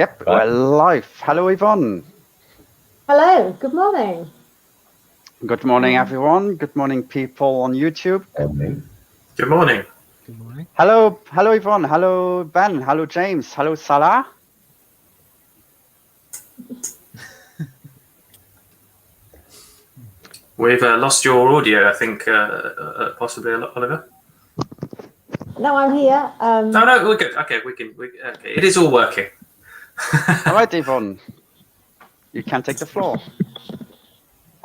Yep, we're live. Hello, Yvonne. Hello, good morning. Good morning, everyone. Good morning, people on YouTube. Good morning. Good morning. Hello, Yvonne. Hello, Ben. Hello, James. Hello, Salah. We've lost your audio, I think, possibly, Oliver. No, I'm here. No, we're good. Okay, okay, it is all working. All right, Yvonne. You can take the floor.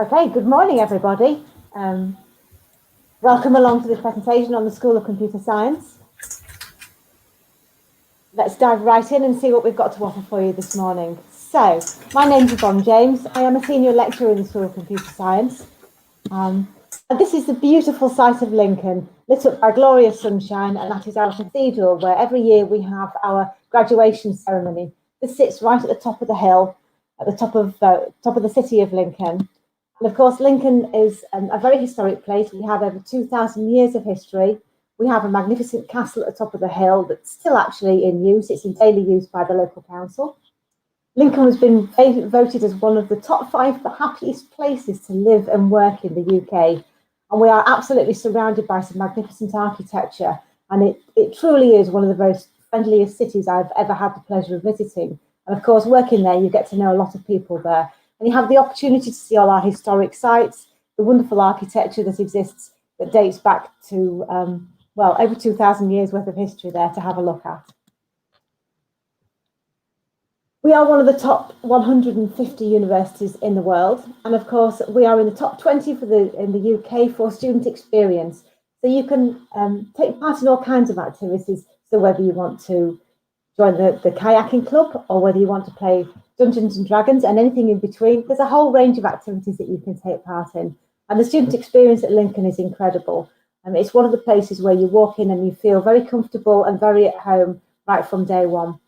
Okay, good morning, everybody. Welcome along to this presentation on the School of Computer Science. Let's dive right in and see what we've got to offer for you this morning. So, my name's Yvonne James. I am a senior lecturer in the School of Computer Science. And this is the beautiful site of Lincoln, lit up by glorious sunshine, and that is our cathedral, where every year we have our graduation ceremony. This sits right at the top of the hill, at the top of the city of Lincoln. And of course, Lincoln is a very historic place. We have over 2,000 years of history. We have a magnificent castle at the top of the hill that's still actually in use. It's in daily use by the local council. Lincoln has been voted as one of the top 5 happiest places to live and work in the UK. And we are absolutely surrounded by some magnificent architecture. And it truly is one of the most friendliest cities I've ever had the pleasure of visiting. And of course, working there, you get to know a lot of people there. And you have the opportunity to see all our historic sites, the wonderful architecture that exists that dates back to, well, over 2,000 years worth of history there to have a look at. We are one of the top 150 universities in the world, and of course we are in the top 20 in the UK for student experience. So you can take part in all kinds of activities. So whether you want to join the kayaking club, or whether you want to play Dungeons and Dragons and anything in between, there's a whole range of activities that you can take part in. And the student experience at Lincoln is incredible. It's one of the places where you walk in and you feel very comfortable and very at home right from day one.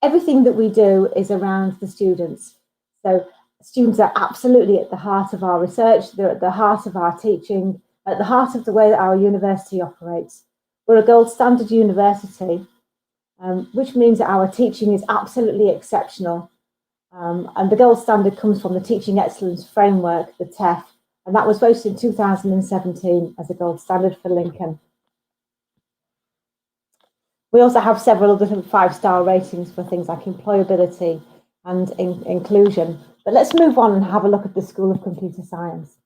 Everything that we do is around the students. So students are absolutely at the heart of our research, they're at the heart of our teaching, at the heart of the way that our university operates. We're a gold standard university, which means that our teaching is absolutely exceptional. And the gold standard comes from the Teaching Excellence Framework, the TEF, and that was voted in 2017 as a gold standard for Lincoln. We also have several different 5-star ratings for things like employability and inclusion. But let's move on and have a look at the School of Computer Science.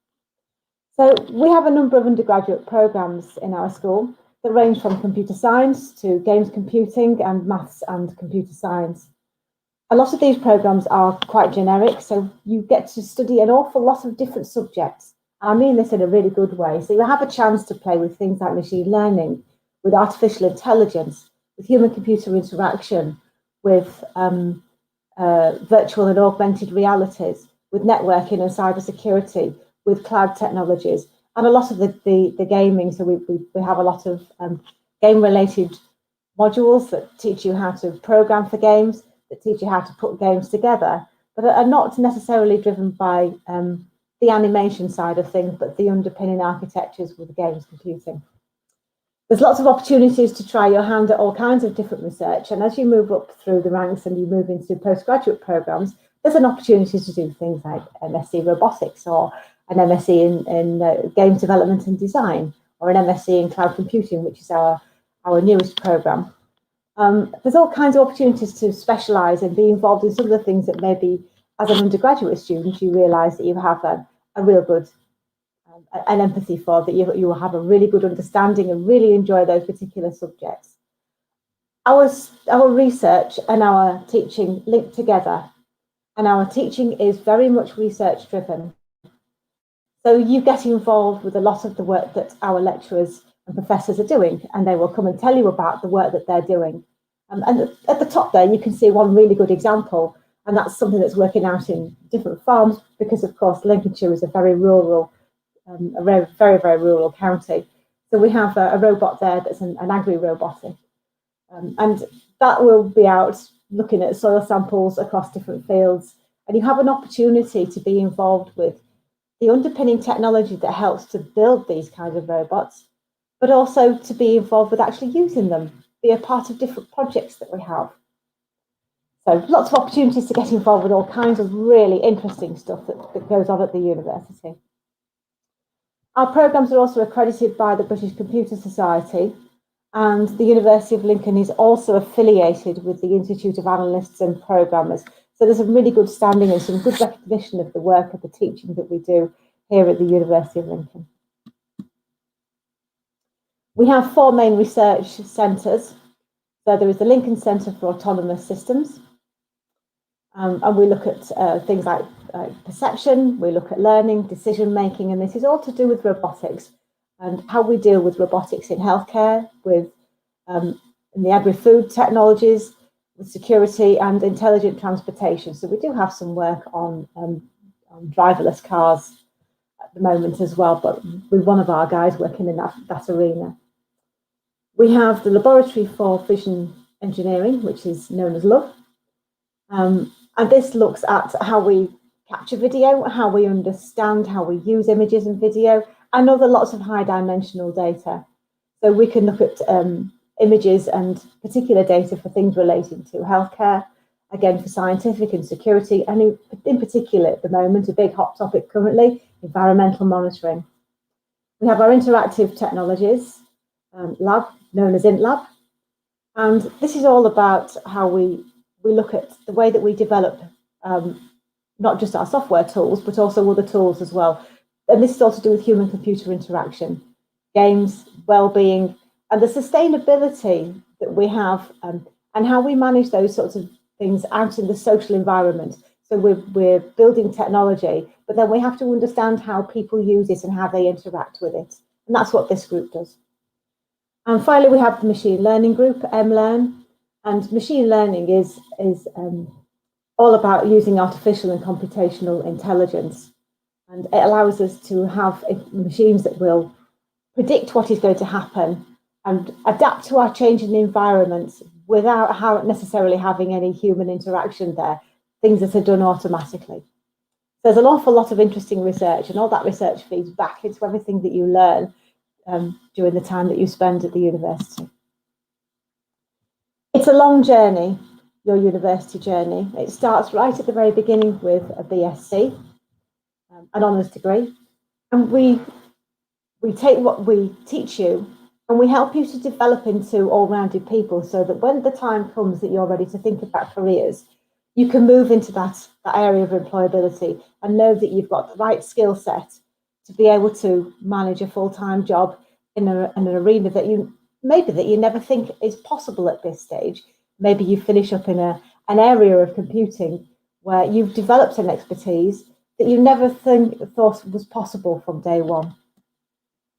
So we have a number of undergraduate programs in our school that range from computer science to games computing and maths and computer science. A lot of these programs are quite generic, so you get to study an awful lot of different subjects. I mean this in a really good way. So you have a chance to play with things like machine learning, with artificial intelligence, with human-computer interaction, with virtual and augmented realities, with networking and cybersecurity, with cloud technologies, and a lot of the gaming. So we have a lot of game-related modules that teach you how to program for games, that teach you how to put games together, but are not necessarily driven by the animation side of things, but the underpinning architectures with games computing. There's lots of opportunities to try your hand at all kinds of different research. And as you move up through the ranks and you move into postgraduate programs, there's an opportunity to do things like MSc Robotics, or an MSc in games development and design, or an MSc in cloud computing, which is our newest program. There's all kinds of opportunities to specialise and be involved in some of the things that maybe as an undergraduate student you realise that you have a real good an empathy for, that you will have a really good understanding and really enjoy those particular subjects. Our research and our teaching link together, and our teaching is very much research driven. So you get involved with a lot of the work that our lecturers and professors are doing, and they will come and tell you about the work that they're doing. And at the top there, you can see one really good example, and that's something that's working out in different farms, because of course Lincolnshire is a very rural, very, very rural county. So we have a robot there that's an agri-robotic. And that will be out looking at soil samples across different fields. And you have an opportunity to be involved with the underpinning technology that helps to build these kinds of robots, but also to be involved with actually using them, be a part of different projects that we have. So lots of opportunities to get involved with all kinds of really interesting stuff that goes on at the university. Our programmes are also accredited by the British Computer Society, and the University of Lincoln is also affiliated with the Institute of Analysts and Programmers. So there's some really good standing and some good recognition of the work of the teaching that we do here at the University of Lincoln. We have 4 main research centres. So there is the Lincoln Centre for Autonomous Systems, and we look at things like perception, we look at learning, decision making, and this is all to do with robotics and how we deal with robotics in healthcare, with in the agri-food technologies, with security and intelligent transportation. So we do have some work on driverless cars at the moment as well, but with one of our guys working in that arena. We have the Laboratory for Vision Engineering, which is known as LOVE. And this looks at how we capture video, how we understand, how we use images and video, and other lots of high dimensional data. So we can look at images and particular data for things relating to healthcare, again for scientific and security, and in particular at the moment, a big hot topic currently, environmental monitoring. We have our interactive technologies lab, known as IntLab, and this is all about how we look at the way that we develop not just our software tools, but also other tools as well. And this is all to do with human-computer interaction, games, well-being, and the sustainability that we have, and how we manage those sorts of things out in the social environment. So we're building technology, but then we have to understand how people use it and how they interact with it. And that's what this group does. And finally, we have the machine learning group, MLearn. And machine learning is all about using artificial and computational intelligence. And it allows us to have machines that will predict what is going to happen and adapt to our changing environments without necessarily having any human interaction there, things that are done automatically. There's an awful lot of interesting research, and all that research feeds back into everything that you learn during the time that you spend at the university. It's a long journey, your university journey. It starts right at the very beginning with a BSc, an honours degree, and we take what we teach you and we help you to develop into all-rounded people, so that when the time comes that you're ready to think about careers, you can move into that area of employability and know that you've got the right skill set to be able to manage a full-time job in an arena that you never think is possible at this stage. Maybe you finish up in an area of computing where you've developed an expertise that you never thought was possible from day one.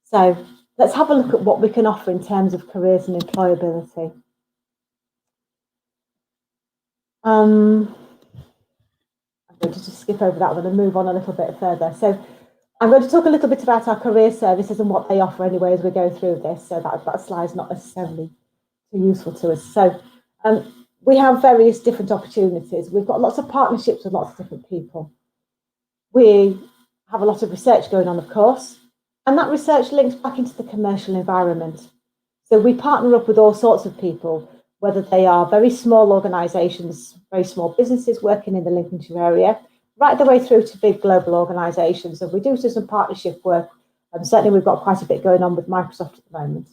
So let's have a look at what we can offer in terms of careers and employability. I'm going to just skip over that one and move on a little bit further. So I'm going to talk a little bit about our career services and what they offer anyway as we go through this, so that slide's not necessarily too useful to us. So we have various different opportunities. We've got lots of partnerships with lots of different people. We have a lot of research going on, of course, and that research links back into the commercial environment. So we partner up with all sorts of people, whether they are very small organisations, very small businesses working in the Lincolnshire area, right the way through to big global organisations. And we do some partnership work. Certainly we've got quite a bit going on with Microsoft at the moment.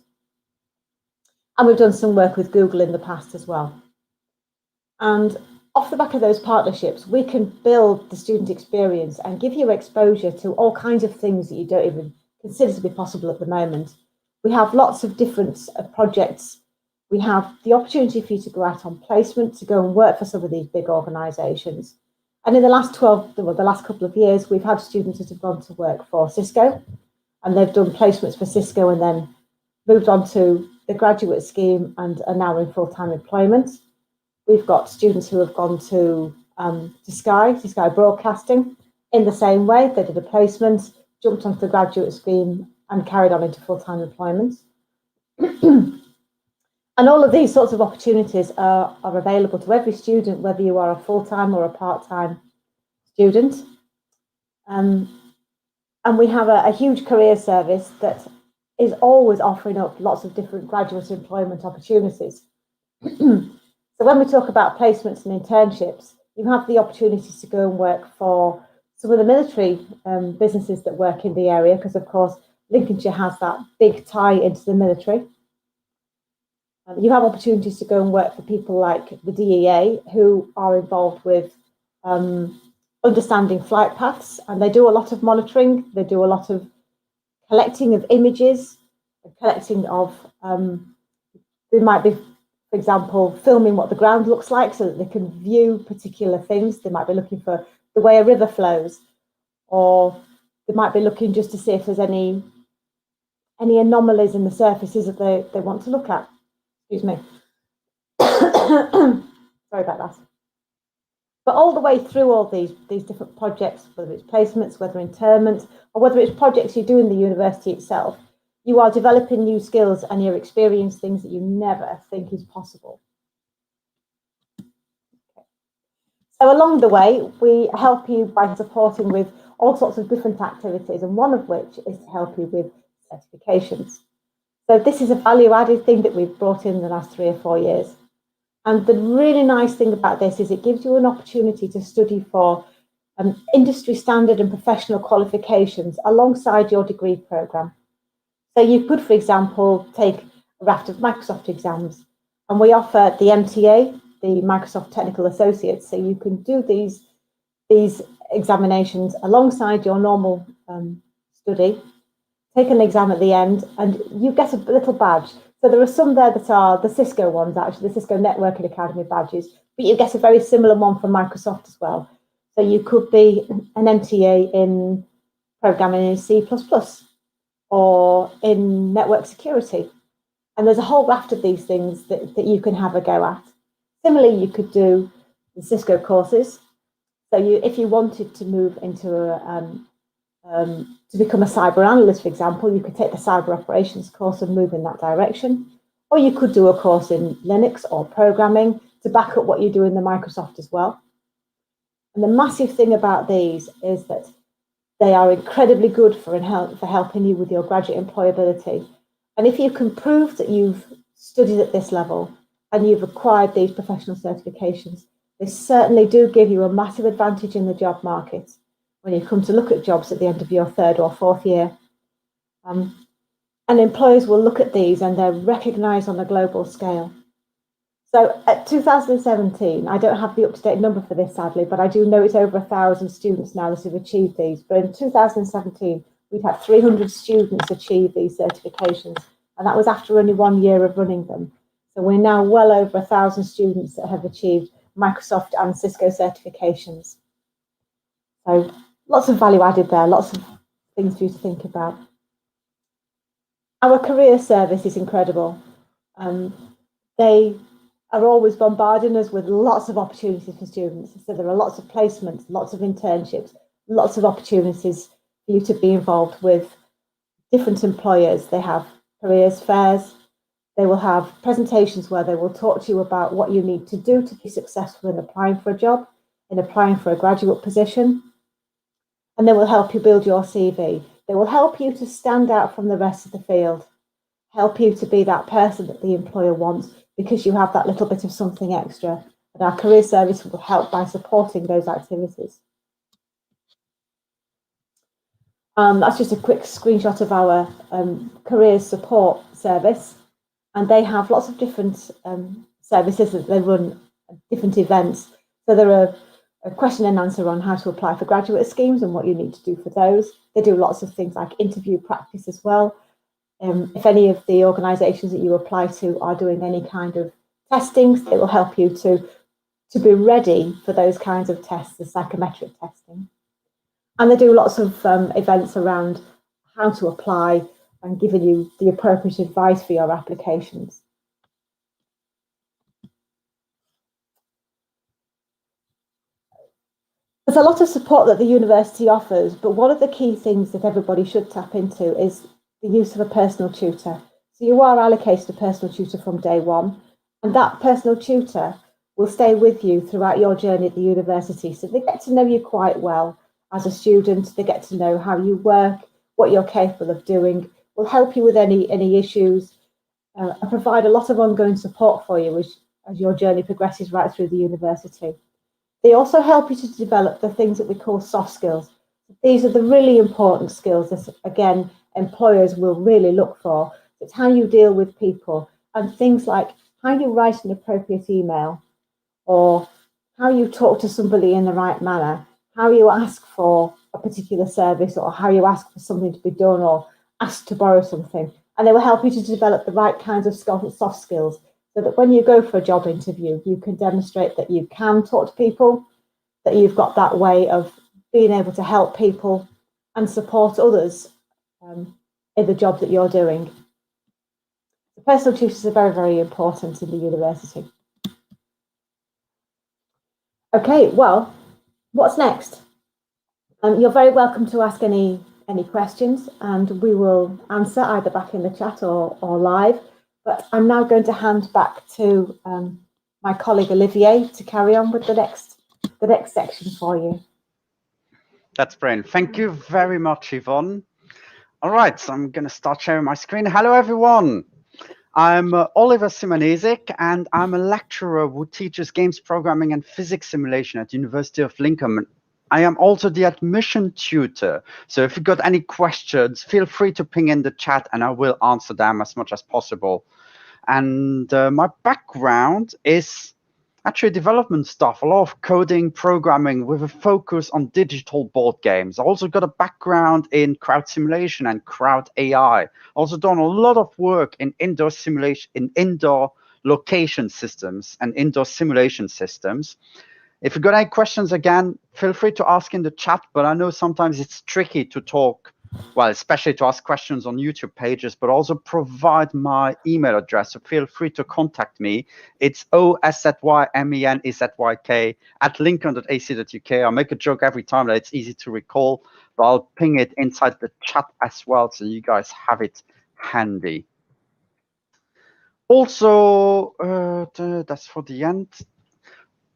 And we've done some work with Google in the past as well. And off the back of those partnerships, we can build the student experience and give you exposure to all kinds of things that you don't even consider to be possible at the moment. We have lots of different projects. We have the opportunity for you to go out on placement, to go and work for some of these big organisations. And in the last couple of years, we've had students that have gone to work for Cisco, and they've done placements for Cisco and then moved on to the graduate scheme and are now in full-time employment. We've got students who have gone to Sky Broadcasting in the same way. They did a placement, jumped onto the graduate scheme and carried on into full-time employment. And all of these sorts of opportunities are available to every student, whether you are a full-time or a part-time student. And we have a huge career service that is always offering up lots of different graduate employment opportunities. So when we talk about placements and internships, you have the opportunity to go and work for some of the military businesses that work in the area, because of course Lincolnshire has that big tie into the military. You have opportunities to go and work for people like the DEA, who are involved with understanding flight paths, and they do a lot of monitoring. They do a lot of collecting of images, collecting of, they might be, for example, filming what the ground looks like so that they can view particular things. They might be looking for the way a river flows, or they might be looking just to see if there's any anomalies in the surfaces that they want to look at. Excuse me. Sorry about that. But all the way through all these different projects, whether it's placements, whether internment, or whether it's projects you do in the university itself, you are developing new skills and you're experiencing things that you never think is possible. So along the way, we help you by supporting with all sorts of different activities, and one of which is to help you with certifications. So this is a value-added thing that we've brought in the last 3 or 4 years. And the really nice thing about this is it gives you an opportunity to study for industry standard and professional qualifications alongside your degree programme. So you could, for example, take a raft of Microsoft exams, and we offer the MTA, the Microsoft Technical Associates, so you can do these examinations alongside your normal study, take an exam at the end, and you get a little badge. So there are some there that are the Cisco ones, actually, the Cisco Networking Academy badges, but you get a very similar one from Microsoft as well. So you could be an MTA in programming in C++, or in network security. And there's a whole raft of these things that you can have a go at. Similarly, you could do the Cisco courses. So if you wanted to move into to become a cyber analyst, for example, you could take the cyber operations course and move in that direction. Or you could do a course in Linux or programming to back up what you do in the Microsoft as well. And the massive thing about these is that they are incredibly good for helping you with your graduate employability. And if you can prove that you've studied at this level and you've acquired these professional certifications, they certainly do give you a massive advantage in the job market when you come to look at jobs at the end of your 3rd or 4th year. And employers will look at these and they're recognised on a global scale. So at 2017, I don't have the up-to-date number for this, sadly, but I do know it's over 1,000 students now that have achieved these. But in 2017, we'd had 300 students achieve these certifications, and that was after only 1 year of running them. So we're now well over 1,000 students that have achieved Microsoft and Cisco certifications. So lots of value added there, lots of things for you to think about. Our career service is incredible. They are always bombarding us with lots of opportunities for students. So there are lots of placements, lots of internships, lots of opportunities for you to be involved with different employers. They have careers fairs. They will have presentations where they will talk to you about what you need to do to be successful in applying for a job, in applying for a graduate position. And they will help you build your CV. They will help you to stand out from the rest of the field, help you to be that person that the employer wants because you have that little bit of something extra. And our career service will help by supporting those activities. That's just a quick screenshot of our careers support service. And they have lots of different services that they run, different events. So there are a question and answer on how to apply for graduate schemes and what you need to do for those. They do lots of things like interview practice as well. If any of the organisations that you apply to are doing any kind of testings, they will help you to be ready for those kinds of tests, the psychometric testing. And they do lots of events around how to apply and giving you the appropriate advice for your applications. There's a lot of support that the university offers, but one of the key things that everybody should tap into is the use of a personal tutor. So you are allocated a personal tutor from day one, and that personal tutor will stay with you throughout your journey at the university. So they get to know you quite well as a student, they get to know how you work, what you're capable of doing, will help you with any issues, and provide a lot of ongoing support for you as your journey progresses right through the university. They also help you to develop the things that we call soft skills. These are the really important skills that, again, employers will really look for. It's how you deal with people, and things like how you write an appropriate email, or how you talk to somebody in the right manner, how you ask for a particular service, or how you ask for something to be done, or ask to borrow something. And they will help you to develop the right kinds of soft skills, so that when you go for a job interview, you can demonstrate that you can talk to people, that you've got that way of being able to help people and support others in the job that you're doing. The personal tutors are very, very important in the university. Okay, well, what's next? You're very welcome to ask any questions, and we will answer either back in the chat or live. But I'm now going to hand back to my colleague Olivier to carry on with the next section for you. That's brilliant. Thank you very much, Yvonne. All right, so I'm going to start sharing my screen. Hello, everyone. I'm Oliver Simonesik, and I'm a lecturer who teaches games programming and physics simulation at University of Lincoln. I am also the admission tutor. So if you've got any questions, feel free to ping in the chat and I will answer them as much as possible. And my background is actually development stuff, a lot of coding, programming with a focus on digital board games. I also got a background in crowd simulation and crowd AI. Also done a lot of work in indoor simulation, in indoor location systems and indoor simulation systems. If you've got any questions, again, feel free to ask in the chat, but I know sometimes it's tricky to talk, well, especially to ask questions on YouTube pages, but also provide my email address. So feel free to contact me. It's osymenyzyk@lincoln.ac.uk. I make a joke every time that it's easy to recall, but I'll ping it inside the chat as well, so you guys have it handy. Also, that's for the end.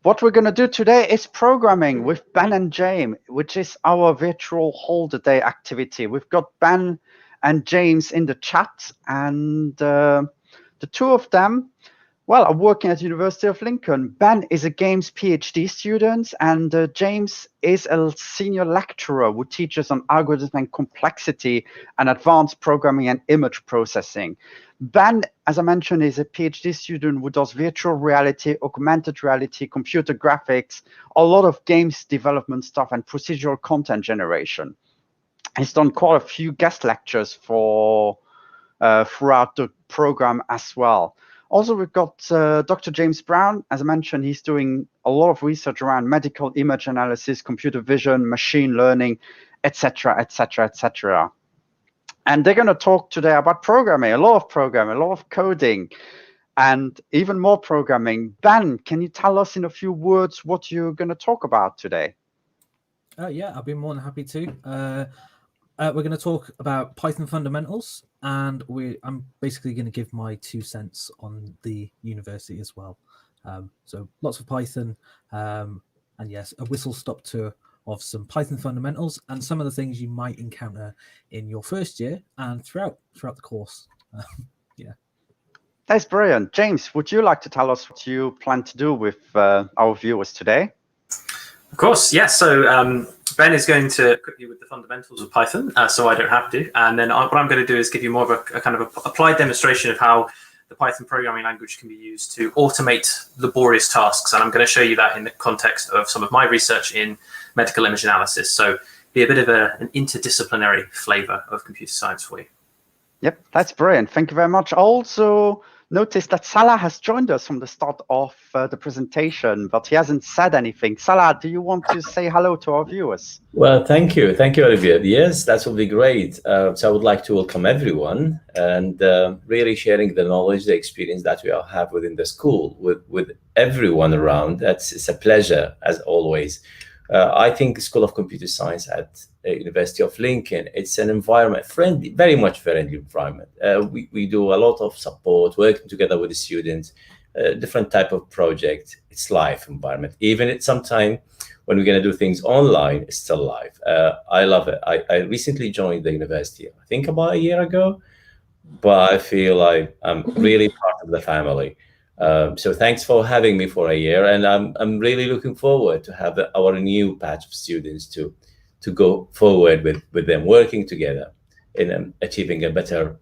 What we're going to do today is programming with Ben and James, which is our virtual holiday activity. We've got Ben and James in the chat, and the two of them, well, are working at University of Lincoln. Ben is a games PhD student, and James is a senior lecturer who teaches on algorithm and complexity and advanced programming and image processing. Ben, as I mentioned, is a PhD student who does virtual reality, augmented reality, computer graphics, a lot of games development stuff, and procedural content generation. He's done quite a few guest lectures for throughout the program as well. Also, we've got Dr. James Brown. As I mentioned, he's doing a lot of research around medical image analysis, computer vision, machine learning, etc., etc., etc. And they're going to talk today about programming, a lot of coding, and even more programming. Ben, can you tell us in a few words what you're going to talk about today? Yeah, I'll be more than happy to. We're going to talk about Python fundamentals, and I'm basically going to give my 2 cents on the university as well. So lots of Python, and yes, a whistle-stop tour of some Python fundamentals and some of the things you might encounter in your first year and throughout the course. Yeah. That's brilliant. James, would you like to tell us what you plan to do with our viewers today? Of course, yes. So Ben is going to equip you with the fundamentals of Python, so I don't have to. And then what I'm going to do is give you more of a kind of applied demonstration of how the Python programming language can be used to automate laborious tasks. And I'm going to show you that in the context of some of my research in medical image analysis. So be a bit of an interdisciplinary flavor of computer science for you. Yep, that's brilliant. Thank you very much. Also, notice that Salah has joined us from the start of the presentation, but he hasn't said anything. Salah, do you want to say hello to our viewers? Well, thank you. Thank you, Olivier. Yes, that will be great. So I would like to welcome everyone and really sharing the knowledge, the experience that we all have within the school with everyone around. It's a pleasure, as always. I think the School of Computer Science at University of Lincoln, it's an environment friendly, very much friendly environment. We do a lot of support, working together with the students, different type of project. It's live environment. Even at some time when we're going to do things online, it's still live. I love it. I recently joined the university, I think about a year ago, but I feel like I'm really part of the family. So thanks for having me for a year, and I'm really looking forward to have our new batch of students to go forward with them working together in achieving a better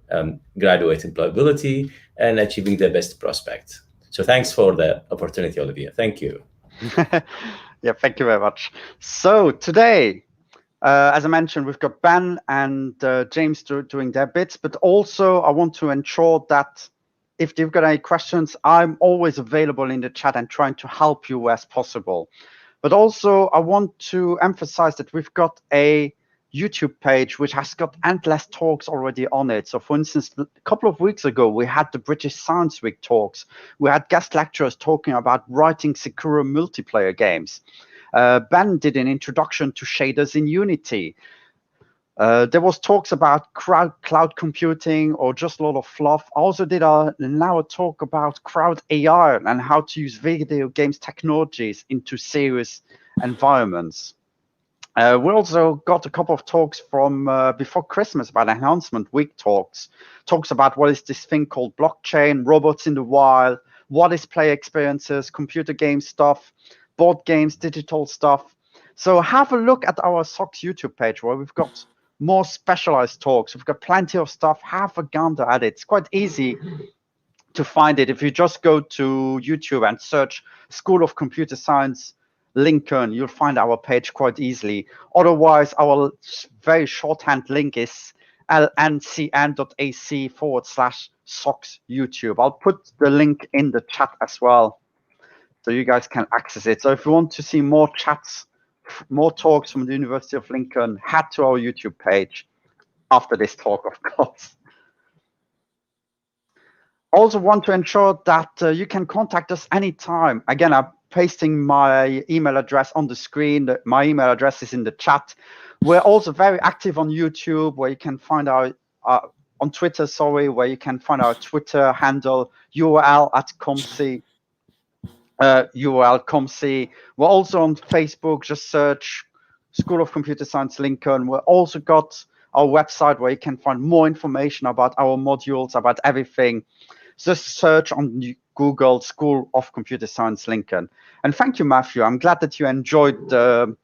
graduate employability and achieving the best prospects. So thanks for the opportunity, Olivia. Thank you. Yeah, thank you very much. So today, as I mentioned, we've got Ben and James doing their bits, but also I want to ensure that if you've got any questions, I'm always available in the chat and trying to help you as possible. But also I want to emphasize that we've got a YouTube page which has got endless talks already on it. So for instance, a couple of weeks ago, we had the British Science Week talks. We had guest lecturers talking about writing secure multiplayer games. Ben did an introduction to shaders in Unity. There was talks about cloud computing or just a lot of fluff. I also did now a talk about crowd AI and how to use video games technologies into serious environments. We also got a couple of talks from before Christmas about Enhancement Week talks about what is this thing called blockchain, robots in the wild, what is player experiences, computer game stuff, board games, digital stuff. So have a look at our SoCS YouTube page where we've got more specialized talks. We've got plenty of stuff. Have a gander at it. It's quite easy to find it. If you just go to YouTube and search School of Computer Science Lincoln, you'll find our page quite easily. Otherwise, our very shorthand link is lncn.ac/SoCS YouTube. I'll put the link in the chat as well, so you guys can access it. So if you want to see more chats, more talks from the University of Lincoln, head to our YouTube page after this talk, of course. Also want to ensure that you can contact us anytime. Again, I'm pasting my email address on the screen. My email address is in the chat. We're also very active on YouTube, where you can find our on Twitter, sorry, where you can find our Twitter handle, URL at ComC. URL.com/. We're also on Facebook. Just search School of Computer Science Lincoln. We've also got our website where you can find more information about our modules, about everything. Just search on Google School of Computer Science Lincoln. And thank you, Matthew. I'm glad that you enjoyed the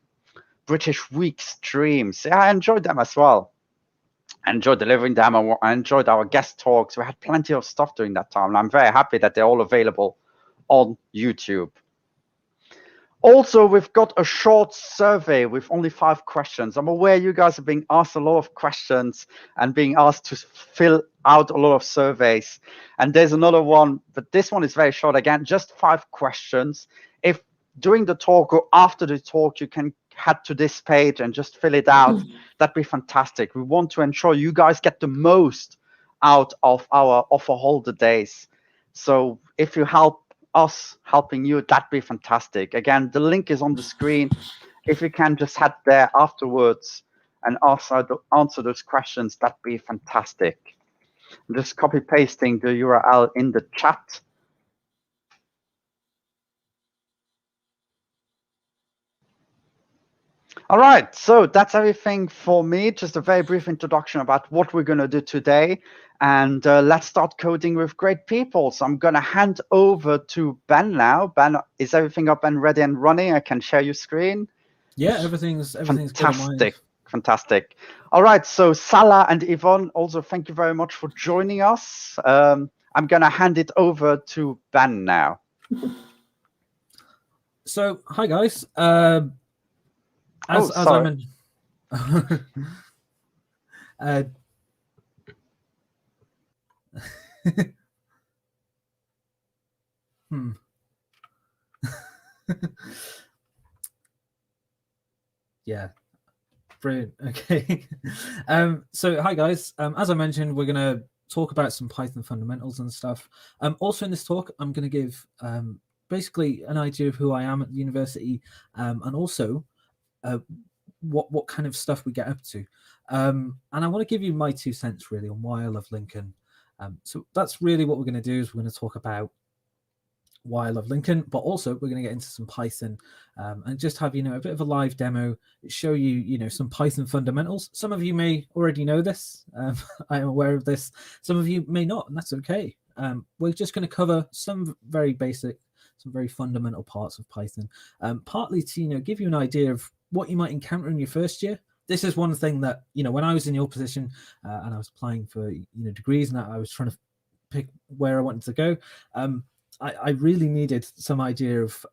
British Week streams. Yeah, I enjoyed them as well. I enjoyed delivering them. I enjoyed our guest talks. We had plenty of stuff during that time. And I'm very happy that they're all available on YouTube. Also, we've got a short survey with only 5 questions. I'm aware you guys are being asked a lot of questions and being asked to fill out a lot of surveys. And there's another one, but this one is very short. Again, just 5 questions. If during the talk or after the talk, you can head to this page and just fill it out, that'd be fantastic. We want to ensure you guys get the most out of our offer holder days. So if you help us helping you, that'd be fantastic. Again, the link is on the screen. If you can just head there afterwards and answer those questions, that'd be fantastic. I'm just copy pasting the URL in the chat. All right, so that's everything for me. Just a very brief introduction about what we're going to do today. And let's start coding with great people. So I'm going to hand over to Ben now. Ben, is everything up and ready and running? I can share your screen. Yeah, everything's fantastic. Fantastic. All right, so Salah and Yvonne, also thank you very much for joining us. I'm going to hand it over to Ben now. So, hi guys. As I mentioned, yeah, brilliant. Okay. So hi guys. As I mentioned, we're gonna talk about some Python fundamentals and stuff. Also in this talk, I'm gonna give basically an idea of who I am at the university, and also what kind of stuff we get up to. And I want to give you my 2 cents really on why I love Lincoln. So that's really what we're going to do, is we're going to talk about why I love Lincoln, but also we're going to get into some Python and just have, a bit of a live demo, show you, some Python fundamentals. Some of you may already know this. I am aware of this. Some of you may not, and that's okay. we're just going to cover some very basic, some very fundamental parts of Python, partly to give you an idea of what you might encounter in your first year. This is one thing that when I was in your position and I was applying for degrees and I was trying to pick where I wanted to go, I really needed some idea of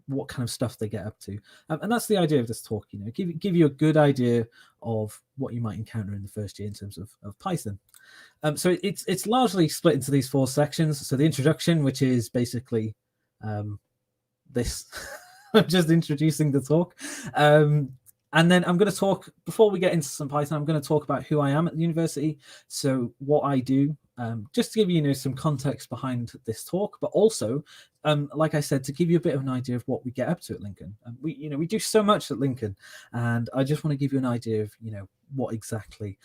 what kind of stuff they get up to, and that's the idea of this talk. Give you a good idea of what you might encounter in the first year in terms of Python. So it's largely split into these 4 sections. So the introduction, which is basically this. I'm just introducing the talk. And then I'm going to talk, before we get into some Python, I'm going to talk about who I am at the university. So what I do, just to give you some context behind this talk, but also, like I said, to give you a bit of an idea of what we get up to at Lincoln. We do so much at Lincoln, and I just want to give you an idea of what exactly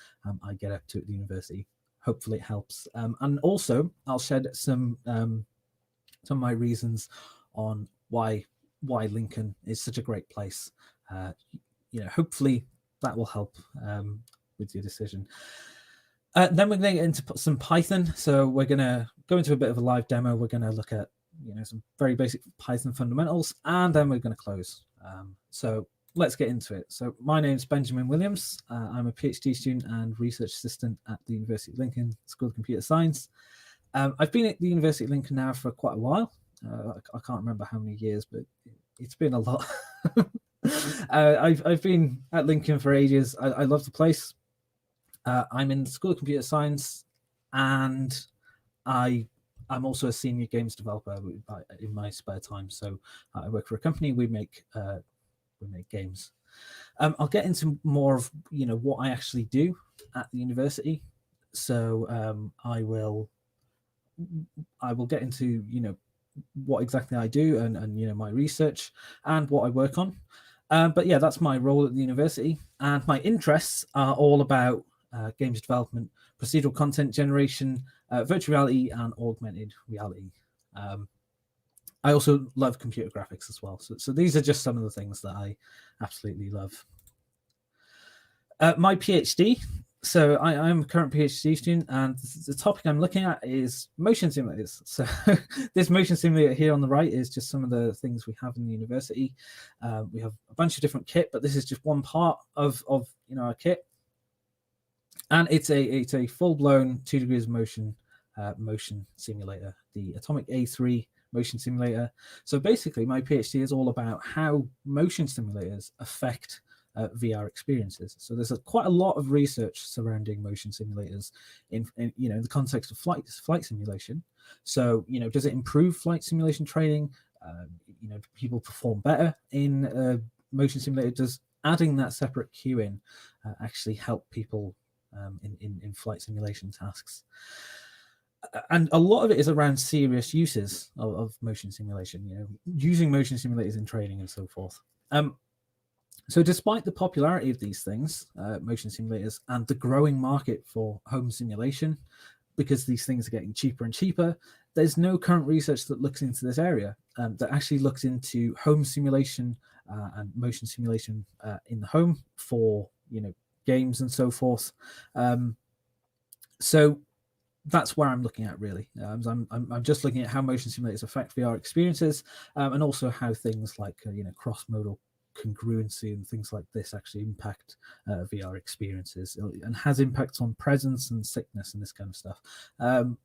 I get up to at the university. Hopefully it helps. And also I'll shed some of my reasons on why Lincoln is such a great place. Hopefully that will help with your decision. Then we're going to get into some Python. So we're going to go into a bit of a live demo. We're going to look at some very basic Python fundamentals, and then we're going to close. So let's get into it. So my name is Benjamin Williams. I'm a PhD student and research assistant at the University of Lincoln School of Computer Science. I've been at the University of Lincoln now for quite a while. I can't remember how many years, but it's been a lot. I've been at Lincoln for ages. I love the place. I'm in the School of Computer Science, and I'm also a senior games developer in my spare time. So I work for a company. We make games. I'll get into more of what I actually do at the university. So I will get into what exactly I do and my research and what I work on. But yeah, that's my role at the university, and my interests are all about games development, procedural content generation, virtual reality, and augmented reality. I also love computer graphics as well. So these are just some of the things that I absolutely love. My PhD. So I'm a current PhD student, and the topic I'm looking at is motion simulators. So this motion simulator here on the right is just some of the things we have in the university. We have a bunch of different kit, but this is just one part of our kit. And it's a full-blown 2 degrees of motion motion simulator, the Atomic A3 motion simulator. So basically, my PhD is all about how motion simulators affect VR experiences. So there's quite a lot of research surrounding motion simulators in the context of flight simulation. So does it improve flight simulation training? Do people perform better in motion simulator? Does adding that separate queue in actually help people in flight simulation tasks? And a lot of it is around serious uses of motion simulation, using motion simulators in training and so forth. So despite the popularity of these things, motion simulators, and the growing market for home simulation, because these things are getting cheaper and cheaper, there's no current research that looks into this area, that actually looks into home simulation and motion simulation in the home for games and so forth. So that's where I'm looking at, really. I'm just looking at how motion simulators affect VR experiences, and also how things like cross-modal congruency and things like this actually impact VR experiences, and has impacts on presence and sickness and this kind of stuff.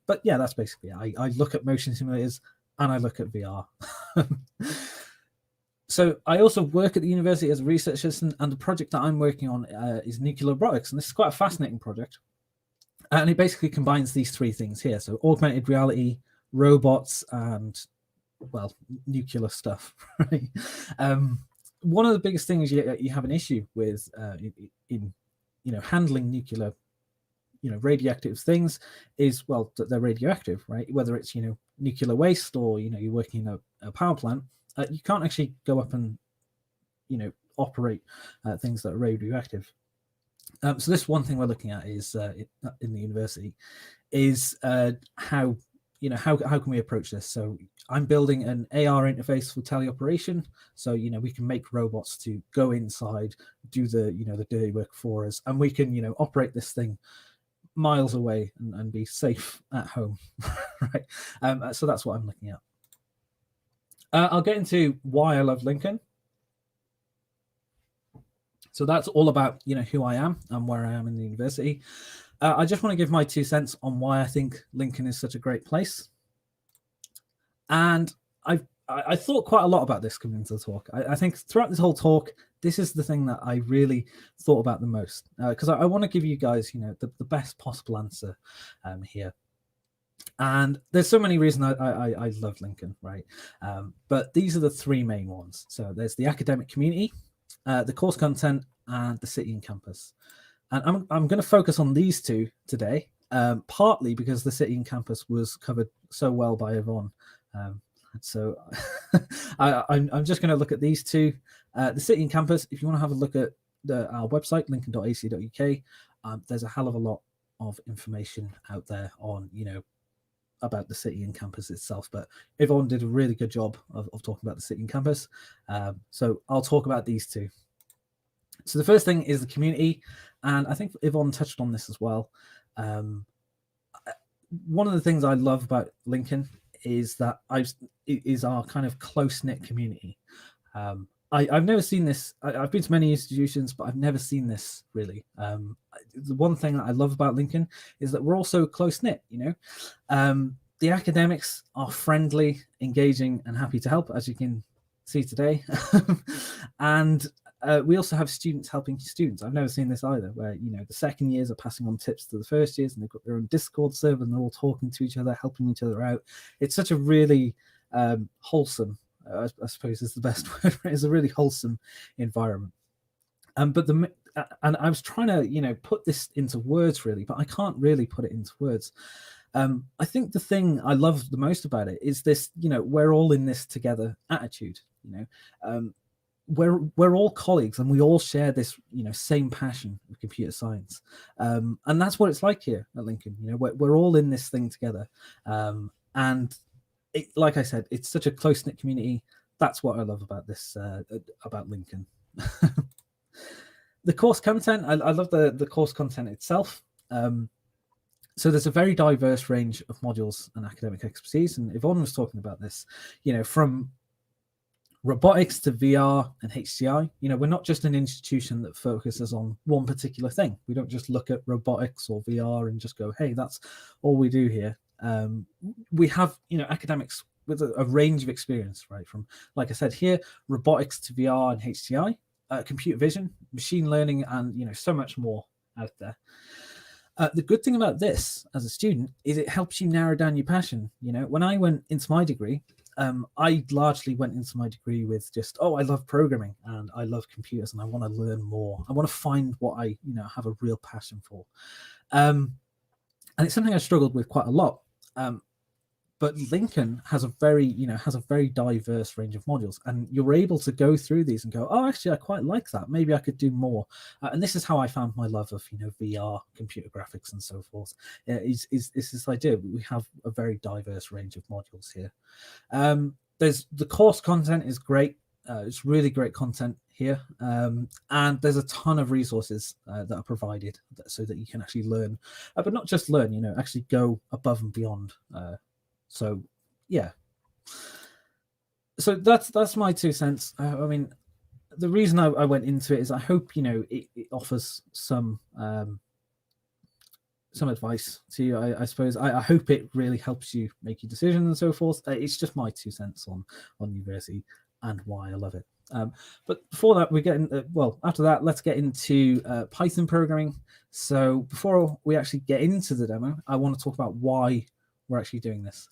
But yeah, that's basically it. I look at motion simulators and I look at VR. So I also work at the university as a research assistant, and the project that I'm working on is nuclear robotics, and this is quite a fascinating project. And it basically combines these 3 things here. So augmented reality, robots, and, well, nuclear stuff, right? One of the biggest things you have an issue with in handling nuclear, radioactive things is, well, that they're radioactive, right? Whether it's, nuclear waste or, you're working in a power plant, you can't actually go up and, operate things that are radioactive. So this one thing we're looking at is in the university is how can we approach this? So I'm building an AR interface for teleoperation. So we can make robots to go inside, do the the dirty work for us, and we can operate this thing miles away and be safe at home, right? So that's what I'm looking at. I'll get into why I love Lincoln. So that's all about, you know, who I am and where I am in the university. I just want to give my 2 cents on why I think Lincoln is such a great place. And I thought quite a lot about this coming into the talk. I think throughout this whole talk, this is the thing that I really thought about the most, because I want to give you guys, you know, the best possible answer here. And there's so many reasons I love Lincoln, right? But these are the 3 main ones. So there's the academic community, the course content, and the city and campus. And I'm going to focus on these 2 today, partly because the city and campus was covered so well by Yvonne. So I'm just going to look at these 2. The city and campus, if you want to have a look at our website, lincoln.ac.uk, there's a hell of a lot of information out there on, you know, about the city and campus itself. But Yvonne did a really good job of talking about the city and campus. So I'll talk about these 2. So the first thing is the community. And I think Yvonne touched on this as well. One of the things I love about Lincoln is that is our kind of close-knit community. I've never seen this. I've been to many institutions, but I've never seen this really. The one thing that I love about Lincoln is that we're also close-knit, you know. The academics are friendly, engaging, and happy to help, as you can see today. And we also have students helping students. I've never seen this either, where, you know, the second years are passing on tips to the first years, and they've got their own Discord server, and they're all talking to each other, helping each other out. It's such a really wholesome, I suppose is the best word. It's a really wholesome environment. But and I was trying to, you know, put this into words really, but I can't really put it into words. I think the thing I love the most about it is this, you know, we're all in this together attitude. You know, we're all colleagues, and we all share this, you know, same passion of computer science, and that's what it's like here at Lincoln. You know, we're all in this thing together, and like I said, it's such a close-knit community. That's what I love about this, about Lincoln. The course content, I love the course content itself. So there's a very diverse range of modules and academic expertise, and Yvonne was talking about this, you know, from robotics to VR and HCI. You know, we're not just an institution that focuses on one particular thing. We don't just look at robotics or VR and just go, hey, that's all we do here. We have, you know, academics with a range of experience, right? From, like I said here, robotics to VR and HCI, computer vision, machine learning, and, you know, so much more out there. The good thing about this as a student is it helps you narrow down your passion. You know, when I went into my degree, I largely went into my degree with just, oh, I love programming and I love computers and I want to learn more. I want to find what I, you know, have a real passion for. And it's something I struggled with quite a lot. But Lincoln has a very, you know, diverse range of modules, and you're able to go through these and go, oh, actually, I quite like that. Maybe I could do more. And this is how I found my love of, you know, VR, computer graphics, and so forth. Is this idea? We have a very diverse range of modules here. There's the course content is great. It's really great content here, and there's a ton of resources that are provided so that you can actually learn, but not just learn, you know, actually go above and beyond. So yeah, so that's my 2 cents. I mean, the reason I went into it is I hope, you know, it offers some advice to you. I suppose I hope it really helps you make your decision and so forth. It's just my 2 cents on university and why I love it. But before that, we get in, well, after that, let's get into Python programming. So before we actually get into the demo, I want to talk about why we're actually doing this.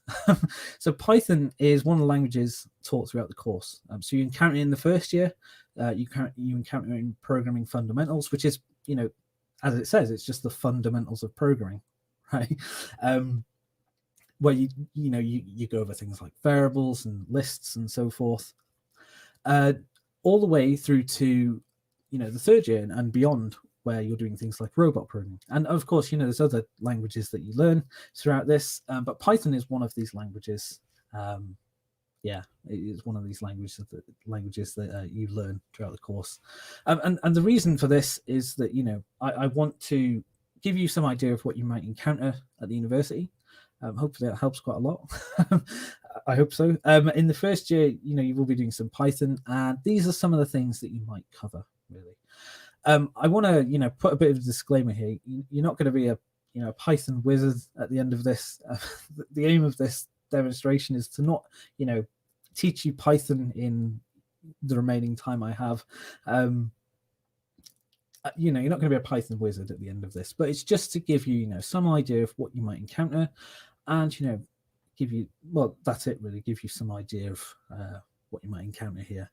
So Python is one of the languages taught throughout the course. So you encounter it in the first year, you encounter it in programming fundamentals, which is, you know, as it says, it's just the fundamentals of programming, right? Where you go over things like variables and lists and so forth, all the way through to, you know, the third year and beyond, where you're doing things like robot programming. And of course, you know, there's other languages that you learn throughout this, but Python is one of these languages. Yeah, it is one of these languages that you learn throughout the course. And the reason for this is that, you know, I want to give you some idea of what you might encounter at the university. Hopefully that helps quite a lot. I hope so. In the first year, you will be doing some Python, and these are some of the things that you might cover, really. I want to, put a bit of a disclaimer here. You're not going to be a, Python wizard at the end of this. The aim of this demonstration is to not, teach you Python in the remaining time I have. You're not going to be a Python wizard at the end of this, but it's just to give you, some idea of what you might encounter, and give you, well, that's it really, give you some idea of what you might encounter here.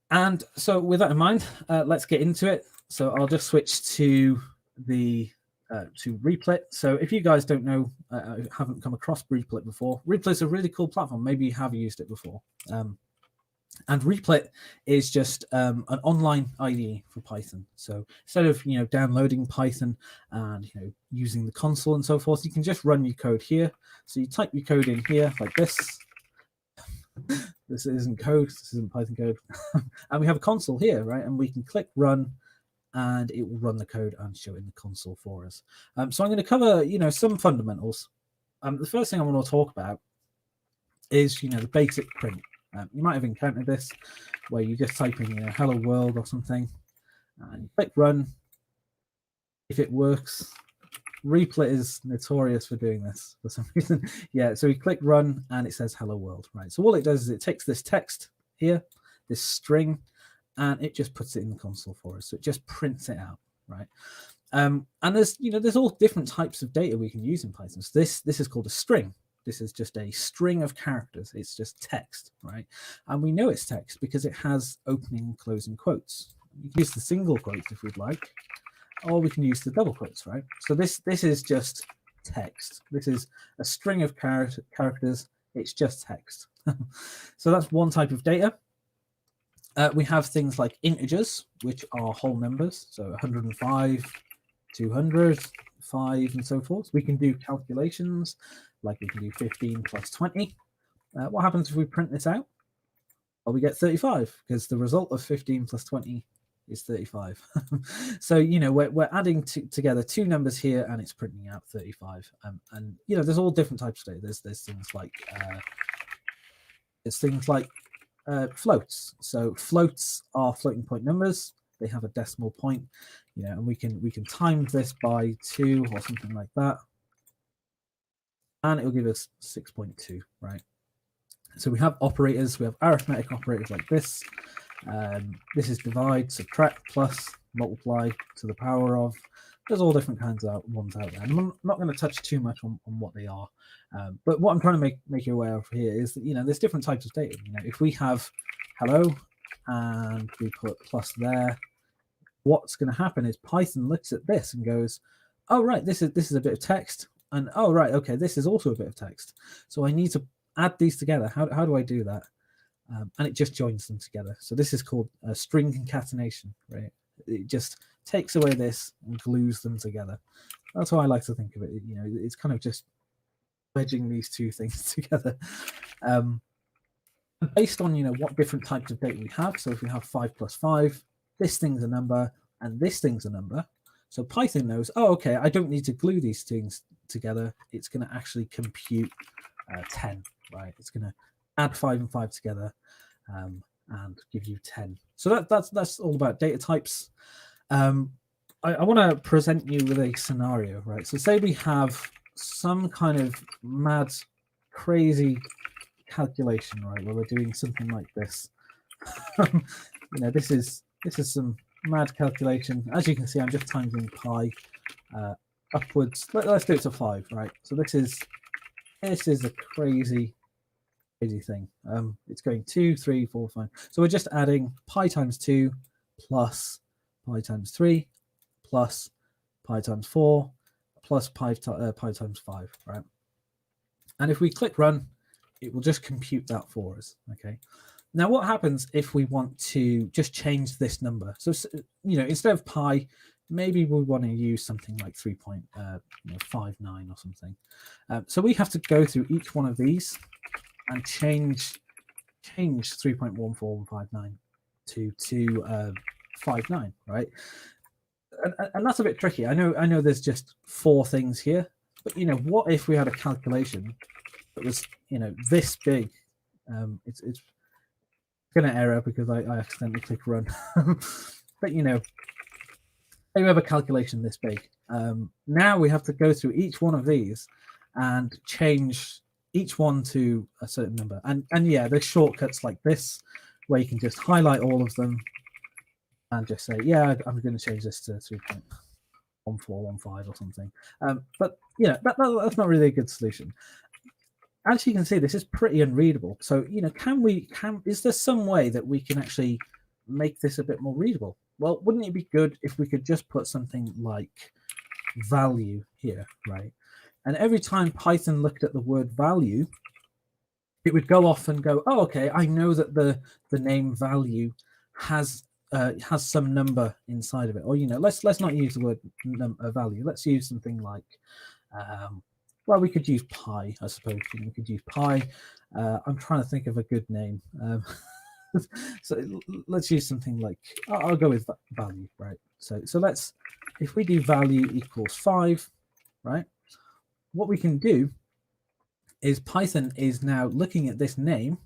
And so with that in mind, let's get into it. So I'll just switch to the to Replit. So if you guys don't know, haven't come across Replit before, Replit is a really cool platform. Maybe you have used it before. And Replit is just an online IDE for Python. So instead of downloading Python and using the console and so forth, you can just run your code here. So you type your code in here like this. This isn't code. This isn't Python code. And we have a console here, right? And we can click run, and it will run the code and show it in the console for us. So I'm going to cover some fundamentals. The first thing I want to talk about is the basic print. You might have encountered this where you just type in hello world or something and you click run. If it works, Replit is notorious for doing this for some reason. Yeah, so we click run and it says hello world, right? So all it does is it takes this text here, this string, and it just puts it in the console for us. So it just prints it out, right? And there's all different types of data we can use in Python. So this is called a string. This is just a string of characters. It's just text, right? And we know it's text because it has opening and closing quotes. You can use the single quotes if we'd like, or we can use the double quotes, right? So this is just text. This is a string of characters. It's just text. So that's one type of data. We have things like integers, which are whole numbers. So 105, 200, 5, and so forth. We can do calculations, like we can do 15 plus 20. What happens if we print this out? Well, we get 35 because the result of 15 plus 20 is 35. So, we're adding together two numbers here and it's printing out 35. And there's all different types of data. There's things like floats. So floats are floating point numbers. They have a decimal point, and we can time this by 2 or something like that. And it will give us 6.2, right? So we have operators. We have arithmetic operators like this. This is divide, subtract, plus, multiply to the power of. There's all different kinds of ones out there. And I'm not going to touch too much on what they are. But what I'm trying to make you aware of here is that, there's different types of data. If we have hello and we put plus there, what's going to happen is Python looks at this and goes, oh, right, this is a bit of text. And oh, right, okay, this is also a bit of text. So I need to add these together. How do I do that? And it just joins them together. So this is called string concatenation, right? It just takes away this and glues them together. That's how I like to think of it. It's kind of just wedging these two things together. Based on, what different types of data we have. So if we have 5 plus 5, this thing's a number and this thing's a number. So Python knows, oh, okay, I don't need to glue these things together. It's going to actually compute 10, right? It's going to add 5 and 5 together and give you 10. So that's all about data types. I want to present you with a scenario, right? So say we have some kind of mad, crazy calculation, right, where we're doing something like this. This is some mad calculation. As you can see, I'm just timesing pi upwards. Let's do it to 5, right? So this is a crazy thing. It's going 2, 3, 4, 5. So we're just adding pi times 2 plus pi times 3 plus pi times 4 plus pi times 5, right? And if we click run, it will just compute that for us, okay? Now, what happens if we want to just change this number? So, instead of pi, maybe we want to use something like 3.59 or something. So we have to go through each one of these and change 3.14159 to 59, right? and that's a bit tricky. I know there's just 4 things here, but what if we had a calculation that was this big? It's going to error because I accidentally click run. But say we have a calculation this big. Now we have to go through each one of these and change each one to a certain number. And yeah, there's shortcuts like this where you can just highlight all of them and just say, yeah, I'm going to change this to 3.1415 or something. But that's not really a good solution. As you can see, this is pretty unreadable. So is there some way that we can actually make this a bit more readable? Well, wouldn't it be good if we could just put something like value here, right? And every time Python looked at the word value, it would go off and go, oh, okay, I know that the name value has some number inside of it. Or let's not use the word value. Let's use something like well, we could use pi, I suppose. We could use pi. I'm trying to think of a good name. So let's use something like, I'll go with value, right? So if we do value equals 5, right? What we can do is Python is now looking at this name,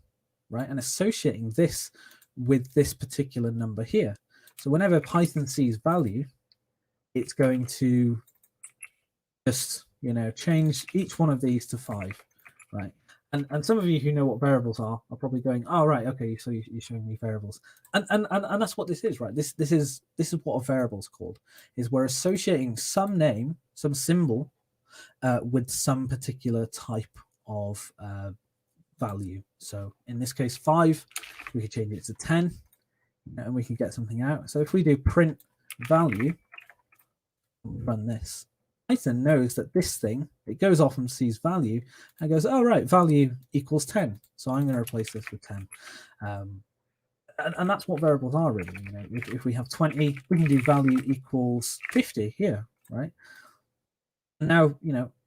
right, and associating this with this particular number here. So whenever Python sees value, it's going to just change each one of these to 5, right? And some of you who know what variables are probably going, oh right, okay, so you're showing me variables, and that's what this is, right? This is what a variable is called. Is we're associating some name, some symbol, with some particular type of value. So in this case, 5, we could change it to 10, and we can get something out. So if we do print value, run this, Python knows that this thing, it goes off and sees value and goes, oh, right, value equals 10. So I'm going to replace this with 10. And that's what variables are really. If we have 20, we can do value equals 50 here, right? Now,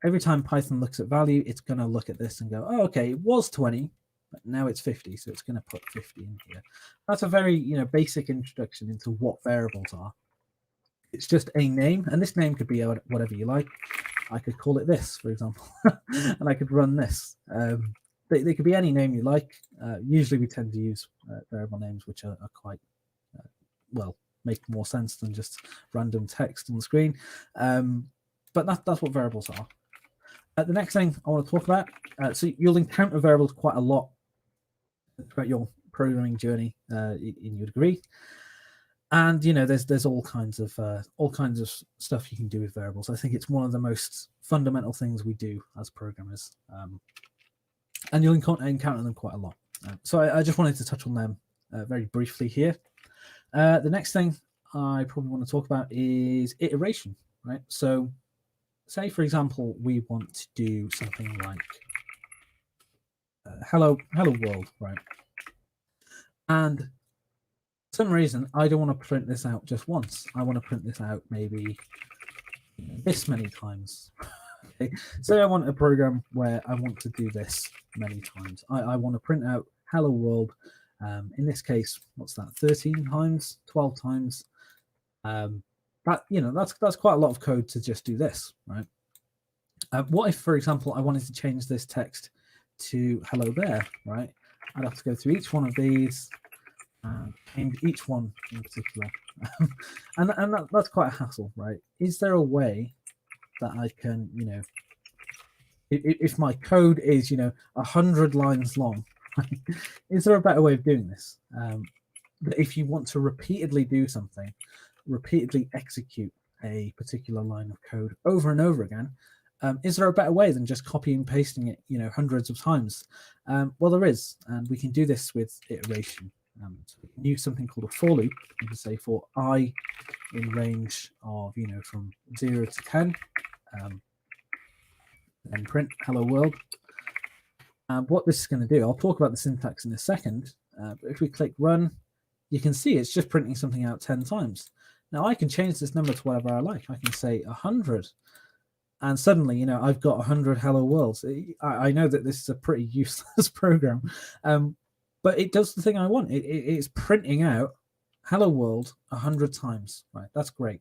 every time Python looks at value, it's going to look at this and go, oh, okay, it was 20, but now it's 50. So it's going to put 50 in here. That's a very, basic introduction into what variables are. It's just a name, and this name could be whatever you like. I could call it this, for example, and I could run this. They could be any name you like. Usually we tend to use variable names which are quite, well, make more sense than just random text on the screen. But that's what variables are. The next thing I want to talk about, so you'll encounter variables quite a lot throughout your programming journey in your degree. And there's all kinds of stuff you can do with variables. I think it's one of the most fundamental things we do as programmers, and you'll encounter them quite a lot. So I just wanted to touch on them very briefly here. The next thing I probably want to talk about is iteration, right? So, say for example we want to do something like hello world, right? And for some reason, I don't want to print this out just once. I want to print this out maybe this many times. Okay, so I want a program where I want to do this many times. I want to print out hello world. In this case, what's that? 13 times, 12 times. That's quite a lot of code to just do this, right? What if, for example, I wanted to change this text to hello there, right? I'd have to go through each one of these. Change each one in particular, and that's quite a hassle, right? Is there a way that I can, if my code is 100 lines long, is there a better way of doing this? That if you want to repeatedly do something, repeatedly execute a particular line of code over and over again, is there a better way than just copying and pasting it, hundreds of times? Well, there is, and we can do this with iteration. So we can use something called a for loop. You can say for I in range of from 0 to 10, and print hello world. What this is going to do, I'll talk about the syntax in a second. But if we click run, you can see it's just printing something out 10 times. Now I can change this number to whatever I like. I can say 100, and suddenly I've got 100 hello worlds. I know that this is a pretty useless program. But it does the thing I want. It's printing out hello world 100 times, right? That's great.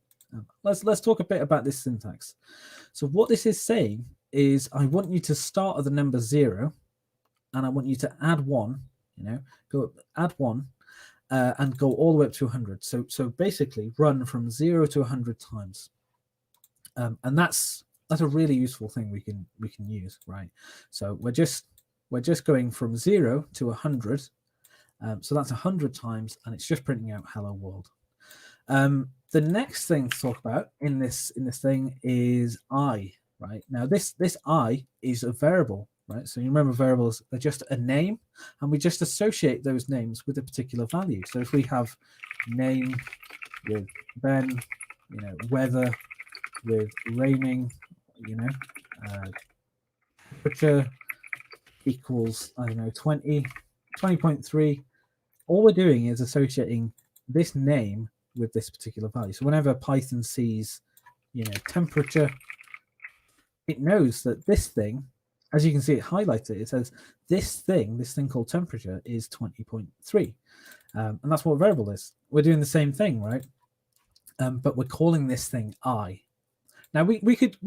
Let's talk a bit about this syntax. So what this is saying is I want you to start at the number 0, and I want you to add 1, go add 1, and go all the way up to 100. So basically run from 0 to 100 times. And that's a really useful thing we can use, right? So we're just going from 0 to 100. So that's 100 times, and it's just printing out hello world. The next thing to talk about in this thing is I, right? Now this I is a variable, right? So you remember variables are just a name, and we just associate those names with a particular value. So if we have name with Ben, weather with raining, temperature equals, I don't know, 20.3. All we're doing is associating this name with this particular value. So whenever Python sees, temperature, it knows that this thing, as you can see it highlighted, it says this thing called temperature is 20.3. And that's what a variable is. We're doing the same thing, right? But we're calling this thing I. Now we could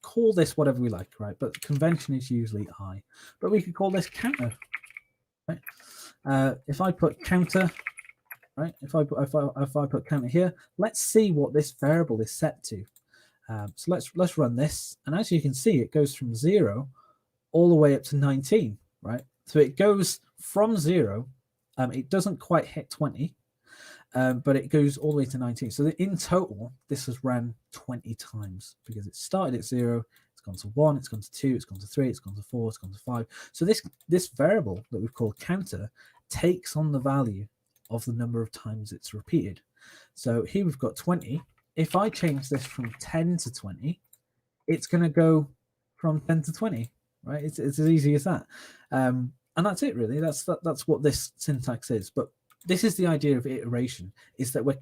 call this whatever we like, right? But convention is usually I. But we could call this counter, right? If I put counter, right? If I put counter here, let's see what this variable is set to. So let's run this, and as you can see, it goes from 0 all the way up to 19, right? So it goes from 0. It doesn't quite hit 20. But it goes all the way to 19. So in total, this has ran 20 times because it started at 0, it's gone to 1, it's gone to 2, it's gone to 3, it's gone to 4, it's gone to 5. So this variable that we've called counter takes on the value of the number of times it's repeated. So here we've got 20. If I change this from 10 to 20, it's going to go from 10 to 20, right? It's as easy as that. And that's it, really. That's what this syntax is. But this is the idea of iteration, is that we're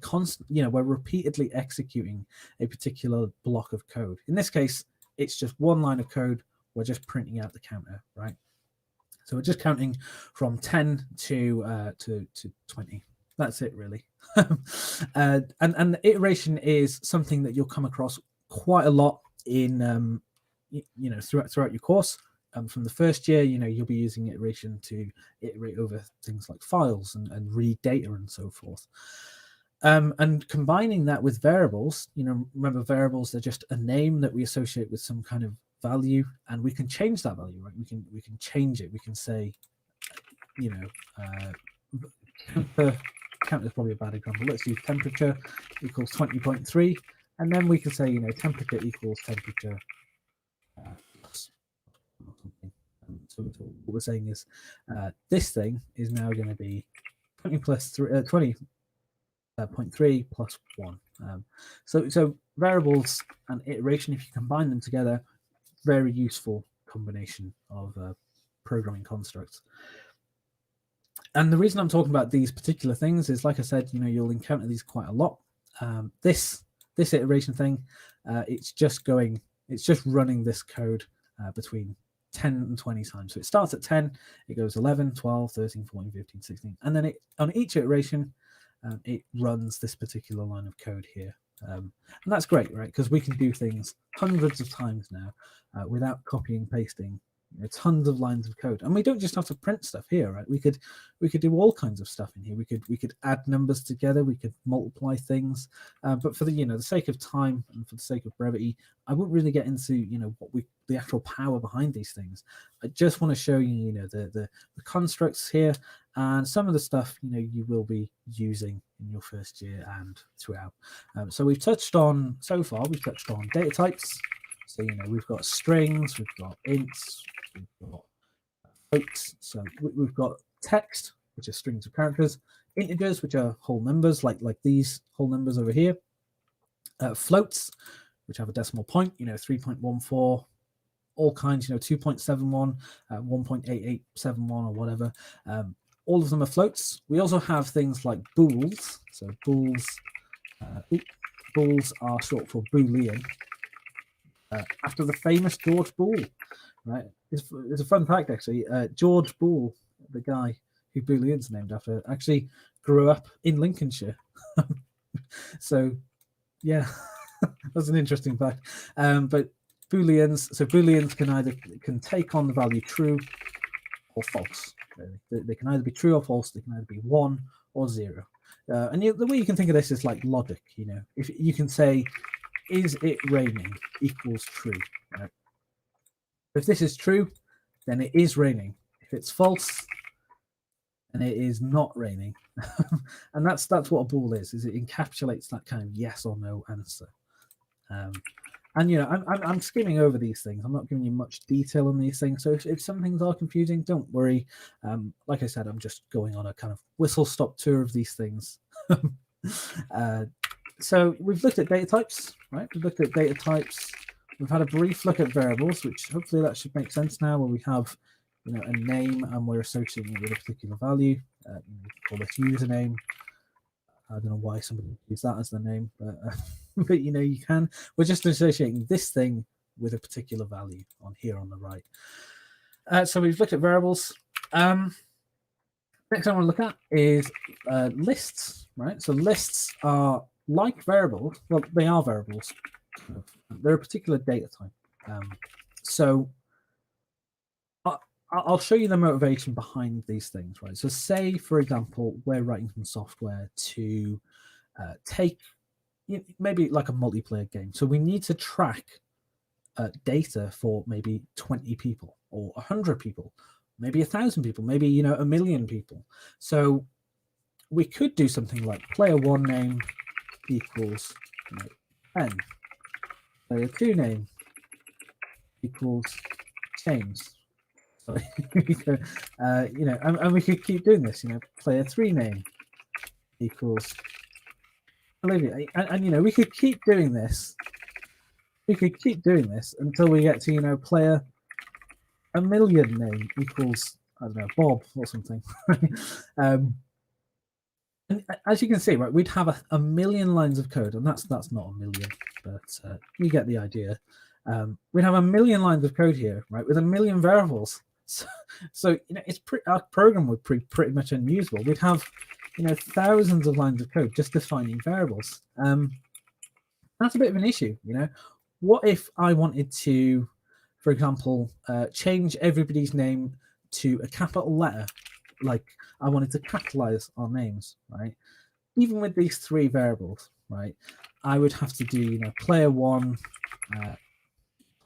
we're repeatedly executing a particular block of code. In this case, it's just one line of code. We're just printing out the counter, right? So we're just counting from 10 to 20. That's it, really. And iteration is something that you'll come across quite a lot in throughout your course. From the first year, you'll be using iteration to iterate over things like files and read data and so forth. And combining that with variables, remember variables are just a name that we associate with some kind of value, and we can change that value, right? We can change it. We can say, counter is probably a bad example. Let's use temperature equals 20.3, and then we can say, temperature equals temperature. So what we're saying is this thing is now going to be 20.3 plus 1. So variables and iteration, if you combine them together, very useful combination of programming constructs. And the reason I'm talking about these particular things is, like I said, you'll encounter these quite a lot. This iteration thing, it's just running this code between 10 and 20 times. So it starts at 10, it goes 11, 12, 13, 14, 15, 16. And then on each iteration, it runs this particular line of code here. And that's great, right? Because we can do things hundreds of times now without copying, pasting tons of lines of code. And we don't just have to print stuff here, right? We could do all kinds of stuff in here. We could add numbers together. We could multiply things. But for the sake of time and for the sake of brevity, I won't really get into the actual power behind these things. I just want to show you the constructs here and some of the stuff you will be using in your first year and throughout. So we've touched on data types. So we've got strings, we've got ints, we've got floats. So we've got text, which are strings of characters, integers, which are whole numbers, like these whole numbers over here, floats, which have a decimal point, 3.14, all kinds, 2.71, 1.8871 or whatever. All of them are floats. We also have things like bools. So bools are short for Boolean. After the famous George Boole, right? It's a fun fact, actually. George Boole, the guy who Boolean's named after, actually grew up in Lincolnshire. So, yeah, That's an interesting fact. But Booleans, so Booleans can take on the value true or false. They can either be true or false. They can either be 1 or 0. And the way you can think of this is like logic. If you can say, is it raining equals true. Right? If this is true, then it is raining. If it's false, then it is not raining. And that's what a bool is it encapsulates that kind of yes or no answer. And I'm skimming over these things. I'm not giving you much detail on these things. So if some things are confusing, don't worry. Like I said, I'm just going on a kind of whistle-stop tour of these things. So we've looked at data types, right? We've looked at data types. We've had a brief look at variables, which hopefully that should make sense now, where we have a name and we're associating it with a particular value. We call it username. I don't know why somebody would use that as the name, but you can. We're just associating this thing with a particular value on here on the right. So we've looked at variables. Next I want to look at is lists, right? So lists are like variables. Well, they are variables. They're a particular data type. So I'll show you the motivation behind these things, right? So say, for example, we're writing some software to take maybe like a multiplayer game. So we need to track data for maybe 20 people or 100 people, maybe 1,000 people, maybe, 1 million people. So we could do something like player 1 name equals 10. Player 2 name equals James. And we could keep doing this. Player 3 name equals Olivia, and we could keep doing this. We could keep doing this until we get to player 1 million name equals, I don't know, Bob or something. And as you can see, right, we'd have a million lines of code, and that's not a million, but you get the idea. We'd have a million lines of code here, right, with a million variables. So our program would be pretty much unusable. We'd have thousands of lines of code just defining variables. That's a bit of an issue. What if I wanted to, for example, change everybody's name to a capital letter? Like I wanted to capitalize our names, right? Even with these 3 variables, right, I would have to do player 1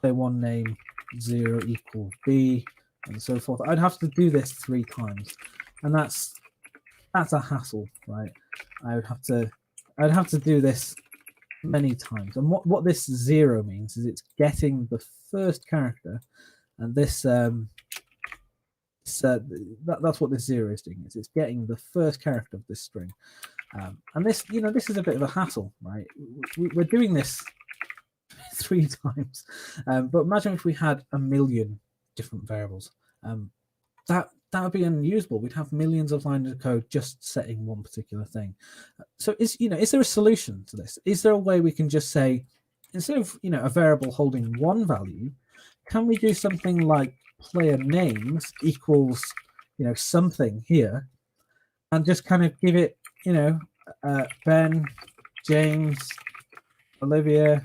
name 0 equal B, and so forth. I'd have to do this 3 times, and that's a hassle, right? I'd have to do this many times. And what this 0 means is it's getting the first character, and this that's what this 0 is doing. It's getting the first character of this string, and this this is a bit of a hassle, right? We're doing this 3 times, but imagine if we had a million different variables. That would be unusable. We'd have millions of lines of code just setting one particular thing. So is there a solution to this? Is there a way we can just say, instead of a variable holding 1 value, can we do something like player names equals something here, and just kind of give it Ben, James, Olivia?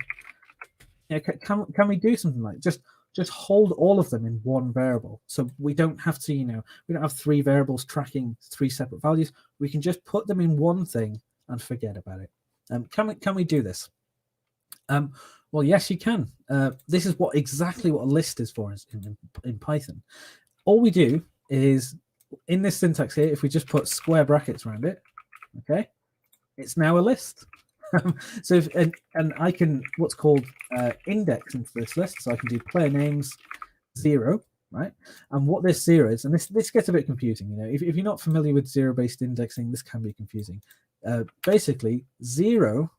Can we do something like just hold all of them in 1 variable, so we don't have to we don't have 3 variables tracking 3 separate values. We can just put them in 1 thing and forget about it. Can we do this? Well, yes, you can. This is exactly what a list is for in Python. All we do is, in this syntax here, if we just put square brackets around it, okay, it's now a list. So and I can what's called index into this list. So I can do player names 0, right? And what this 0 is, and this gets a bit confusing. If you're not familiar with 0-based indexing, this can be confusing. Basically, 0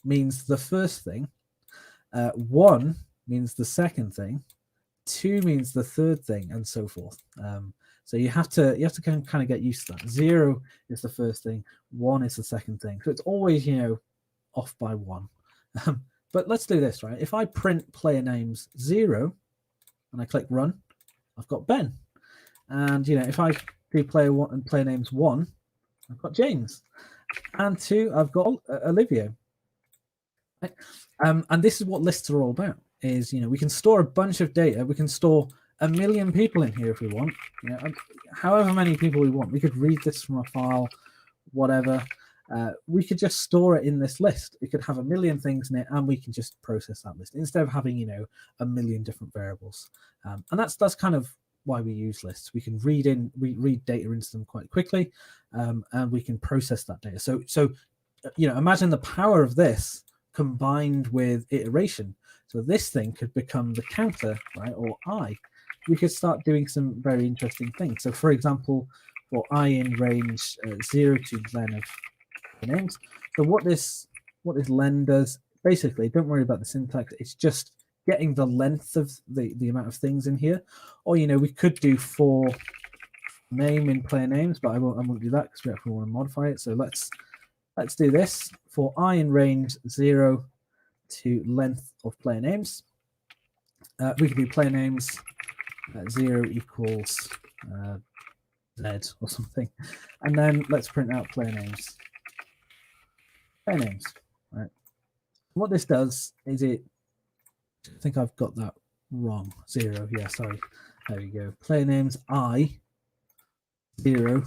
means the first thing, 1 means the second thing, 2 means the third thing, and so forth. So you have to kind of get used to that. 0 is the first thing, 1 is the second thing. So it's always off by 1. But let's do this, right? If I print player names 0 and I click run, I've got Ben. And if I do player 1 and player names 1, I've got James. And 2, I've got Olivia. And this is what lists are all about. Is we can store a bunch of data. We can store 1 million people in here if we want. However many people we want. We could read this from a file, whatever. We could just store it in this list. It could have 1 million things in it, and we can just process that list instead of having 1 million different variables. And that's kind of why we use lists. We can read data into them quite quickly, and we can process that data. So imagine the power of this combined with iteration. So this thing could become the counter, right, or I. We could start doing some very interesting things. So, for example, for I in range 0 to len of names. So what this len does, basically, don't worry about the syntax. It's just getting the length of the amount of things in here. Or we could do for name in player names, but I won't do that because we actually want to modify it. So let's do this for I in range 0 to length of player names. We can do player names 0 equals Z or something, and then let's print out player names. Player names, right? What this does is I think I've got that wrong. 0, yeah, sorry. There we go. Player names I 0.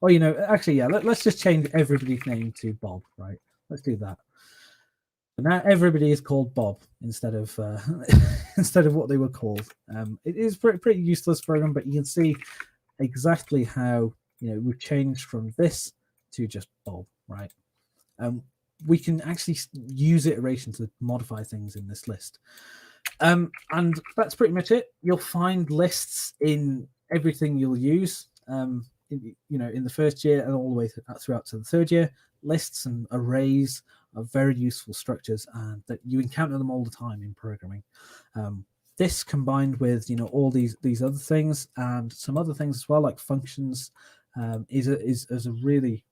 Or actually, yeah. Let's just change everybody's name to Bob, right? Let's do that. So now everybody is called Bob instead of instead of what they were called. It is pretty useless program, but you can see exactly how we've changed from this to just Bob, right? We can actually use iteration to modify things in this list. And that's pretty much it. You'll find lists in everything you'll use, in the first year and all the way throughout to the third year. Lists and arrays are very useful structures, and that you encounter them all the time in programming. This combined with all these other things and some other things as well, like functions, is a really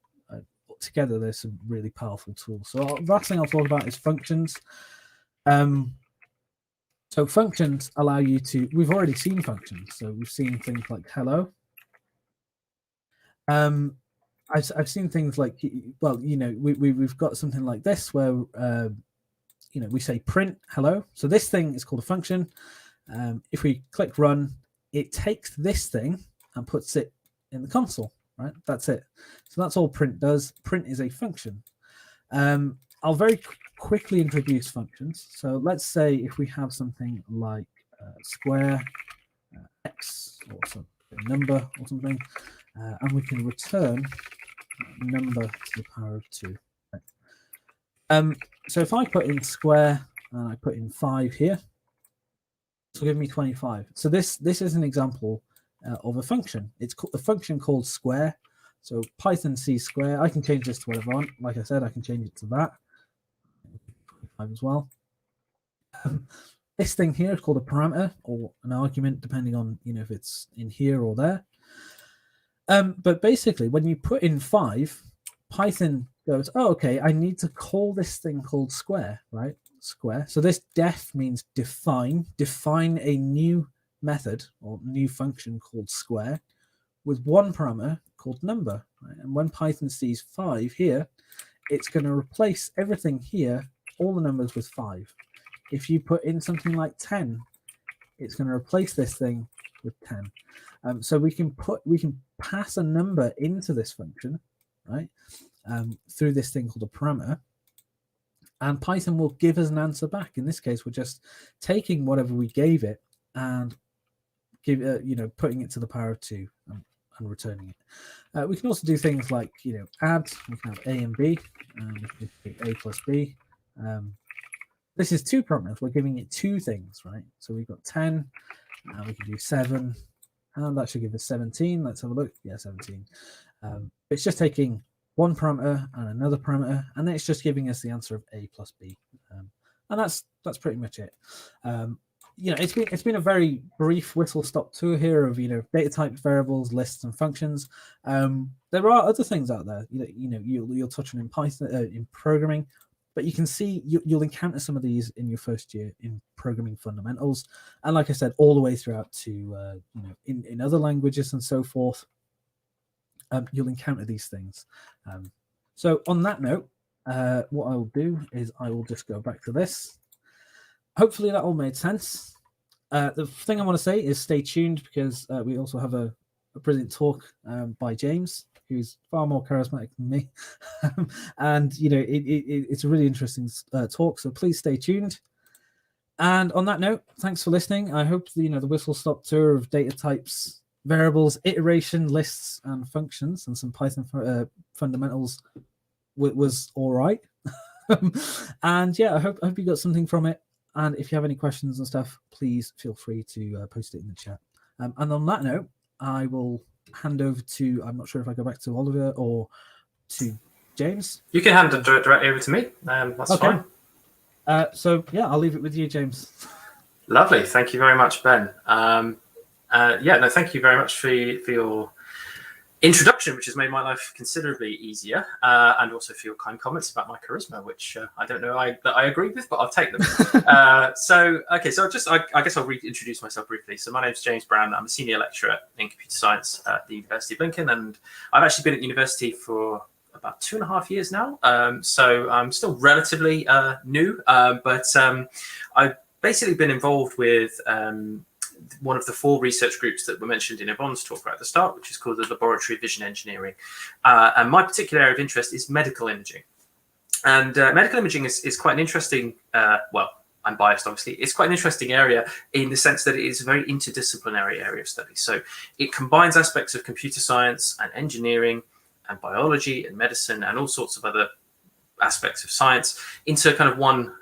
together there's some really powerful tools. So the last thing I'll talk about is functions. So functions allow you to, we've already seen functions. So we've seen things like hello. I've seen things like, well, we've got something like this where, we say print hello. So this thing is called a function. If we click run, it takes this thing and puts it in the console, right? That's it. So that's all print does. Print is a function. I'll very quickly introduce functions. So let's say if we have something like square x or some number or something, and we can return number to the power of 2. Right? So if I put in square and I put in 5 here, this will give me 25. So this is an example of a function. It's a function called square. So Python sees square. I can change this to whatever I want. Like I said, I can change it to that. 25 as well. This thing here is called a parameter or an argument, depending on if it's in here or there. But basically, when you put in 5, Python goes, oh, okay, I need to call this thing called square, right? Square. So this def means define a new method or new function called square with one parameter called number. Right? And when Python sees 5 here, it's going to replace everything here, all the numbers with 5. If you put in something like 10, it's going to replace this thing with 10. So we can pass a number into this function, right? Through this thing called a parameter, and Python will give us an answer back. In this case, we're just taking whatever we gave it and putting it to the power of 2 and returning it. We can also do things like add. We can have a and b, and we can do a plus b. This is 2 parameters. We're giving it 2 things, right? So we've got 10, and we can do 7, and that should give us 17. Let's have a look. Yeah, 17. It's just taking one parameter and another parameter, and then it's just giving us the answer of a plus b, and that's pretty much it. It's been a very brief whistle-stop tour here of data types, variables, lists, and functions. There are other things out there you'll touch on in Python in programming, but you can see you'll encounter some of these in your first year in programming fundamentals, and like I said, all the way throughout to in other languages and so forth. You'll encounter these things. So on that note, what I will do is I will just go back to this. Hopefully that all made sense. The thing I want to say is stay tuned, because we also have a brilliant talk by James, who's far more charismatic than me. And, you know, it's a really interesting talk, so please stay tuned. And on that note, thanks for listening. I hope the whistle-stop tour of data types, variables, iteration, lists, and functions, and some Python fundamentals was all right. And yeah, I hope you got something from it. And if you have any questions and stuff, please feel free to post it in the chat. And on that note, I will hand over to, I'm not sure if I go back to Oliver or to James. You can hand it directly over to me. That's Okay. fine. So yeah, I'll leave it with you, James. Lovely. Thank you very much, Ben. Thank you very much for your introduction, which has made my life considerably easier, and also for your kind comments about my charisma, which I don't know that I agree with, but I'll take them. I guess I'll reintroduce myself briefly. So my name's James Brown. I'm a senior lecturer in computer science at the University of Lincoln, and I've actually been at university for about 2.5 years now. So I'm still relatively new, but I've basically been involved with one of the 4 research groups that were mentioned in Yvonne's talk right at the start, which is called the Laboratory of Vision Engineering. And my particular area of interest is medical imaging. And medical imaging is quite an interesting, I'm biased, obviously. It's quite an interesting area in the sense that it is a very interdisciplinary area of study. So it combines aspects of computer science and engineering and biology and medicine and all sorts of other aspects of science into kind of one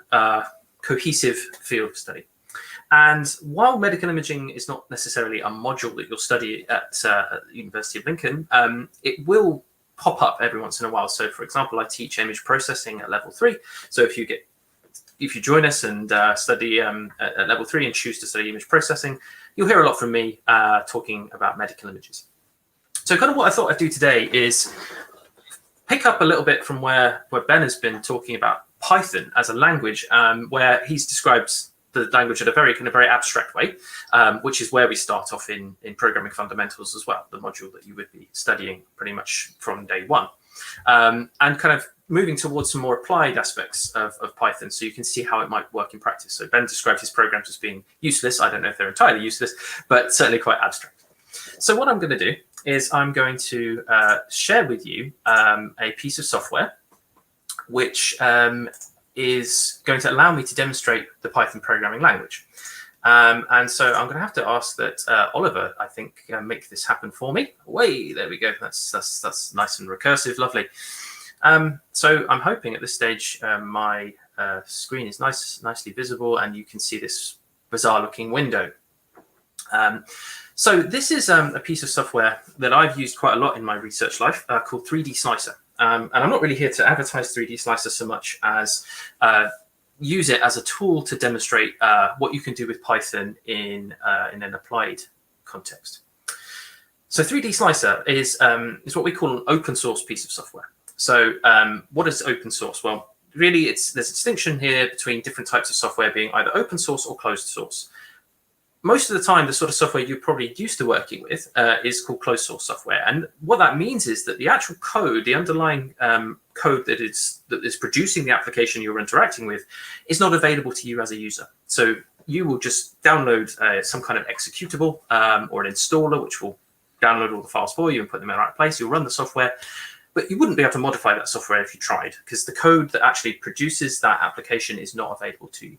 cohesive field of study. And while medical imaging is not necessarily a module that you'll study at the University of Lincoln, it will pop up every once in a while. So, for example, I teach image processing at level 3. So if you join us and study at level 3 and choose to study image processing, you'll hear a lot from me talking about medical images. So kind of what I thought I'd do today is pick up a little bit from where Ben has been talking about Python as a language, where he's described the language in a very abstract way, which is where we start off in programming fundamentals as well, the module that you would be studying pretty much from day one, and kind of moving towards some more applied aspects of Python, so you can see how it might work in practice. So Ben described his programs as being useless. I don't know if they're entirely useless, but certainly quite abstract. So what I'm going to do is I'm going to share with you a piece of software which is going to allow me to demonstrate the Python programming language. And so I'm going to have to ask that Oliver, I think, make this happen for me. Way, there we go. That's nice and recursive, lovely. So I'm hoping at this stage my screen is nicely visible and you can see this bizarre-looking window. So this is a piece of software that I've used quite a lot in my research life called 3D Slicer. And I'm not really here to advertise 3D Slicer so much as use it as a tool to demonstrate what you can do with Python in an applied context. So 3D Slicer is what we call an open source piece of software. So what is open source? Well, really, there's a distinction here between different types of software being either open source or closed source. Most of the time, the sort of software you're probably used to working with is called closed source software. And what that means is that the actual code, the underlying code that is producing the application you're interacting with, is not available to you as a user. So you will just download some kind of executable or an installer, which will download all the files for you and put them in the right place. You'll run the software, but you wouldn't be able to modify that software if you tried, because the code that actually produces that application is not available to you.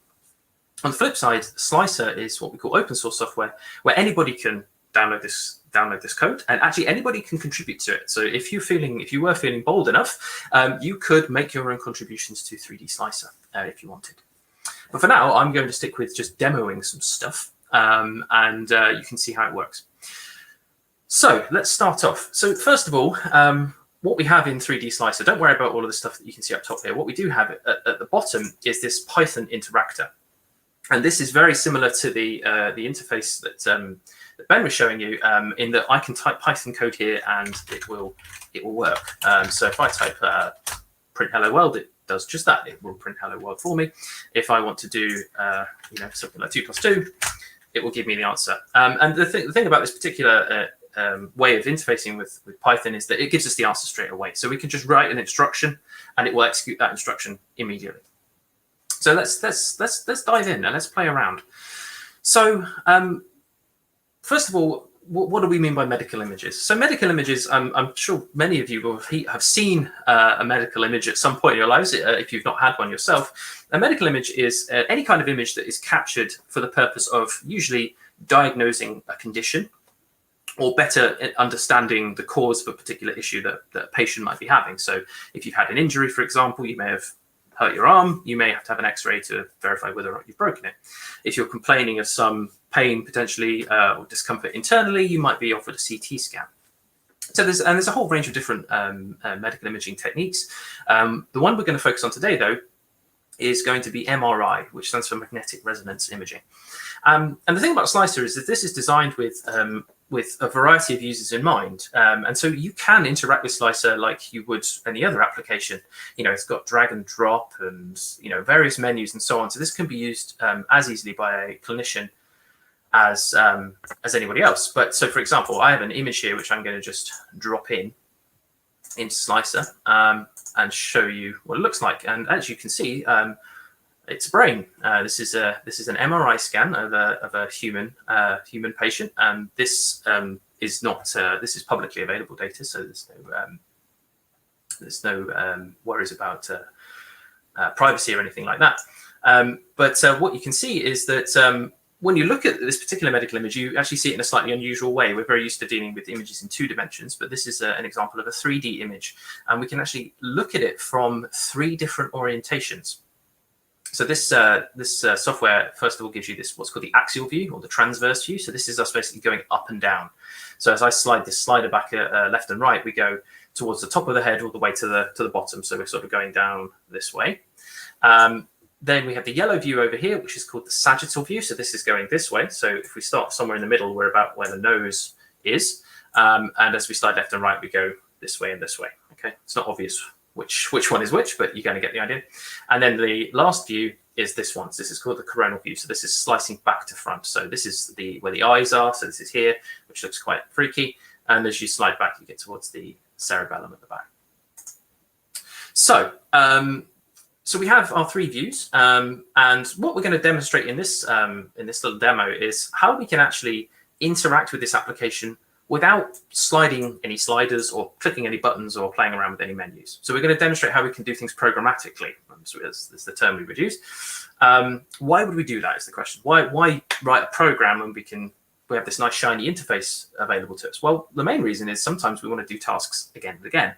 On the flip side, Slicer is what we call open source software, where anybody can download this code, and actually anybody can contribute to it. So if you were feeling bold enough, you could make your own contributions to 3D Slicer if you wanted. But for now, I'm going to stick with just demoing some stuff, and you can see how it works. So let's start off. So first of all, what we have in 3D Slicer, don't worry about all of the stuff that you can see up top here. What we do have at the bottom is this Python interactor. And this is very similar to the interface that Ben was showing you, in that I can type Python code here and it will work. So if I type print hello world, it does just that. It will print hello world for me. If I want to do something like 2 + 2, it will give me the answer. And the thing about this particular way of interfacing with Python is that it gives us the answer straight away. So we can just write an instruction and it will execute that instruction immediately. So let's dive in and let's play around. So first of all, what do we mean by medical images? So medical images, I'm sure many of you will have seen a medical image at some point in your lives, if you've not had one yourself. A medical image is any kind of image that is captured for the purpose of usually diagnosing a condition or better understanding the cause of a particular issue that a patient might be having. So if you've had an injury, for example, you may have hurt your arm, you may have to have an x-ray to verify whether or not you've broken it. If you're complaining of some pain potentially or discomfort internally, you might be offered a CT scan. So there's a whole range of different medical imaging techniques. The one we're going to focus on today, though, is going to be MRI, which stands for magnetic resonance imaging. And the thing about Slicer is that this is designed with a variety of users in mind. And so you can interact with Slicer like you would any other application. You know, it's got drag and drop and, you know, various menus and so on. So this can be used as easily by a clinician as anybody else. But so, for example, I have an image here, which I'm going to just drop into Slicer and show you what it looks like. And as you can see, it's a brain. This is an MRI scan of a human patient, and this is not this is publicly available data, so there's no worries about privacy or anything like that. But what you can see is that when you look at this particular medical image, you actually see it in a slightly unusual way. We're very used to dealing with images in 2 dimensions, but this is an example of a 3D image, and we can actually look at it from 3 different orientations. So this software, first of all, gives you this what's called the axial view or the transverse view. So this is us basically going up and down. So as I slide this slider back left and right, we go towards the top of the head all the way to the bottom. So we're sort of going down this way. Then we have the yellow view over here, which is called the sagittal view. So this is going this way. So if we start somewhere in the middle, we're about where the nose is. And as we slide left and right, we go this way and this way. Okay, it's not obvious which one is which, but you're going to get the idea. And then the last view is this one. So this is called the coronal view. So this is slicing back to front. So this is where the eyes are. So this is here, which looks quite freaky. And as you slide back, you get towards the cerebellum at the back. So we have our 3 views, and what we're going to demonstrate in this little demo is how we can actually interact with this application without sliding any sliders or clicking any buttons or playing around with any menus. So we're going to demonstrate how we can do things programmatically. That's the term we would use. Why would we do that is the question. Why write a program when we have this nice shiny interface available to us? Well, the main reason is sometimes we want to do tasks again and again.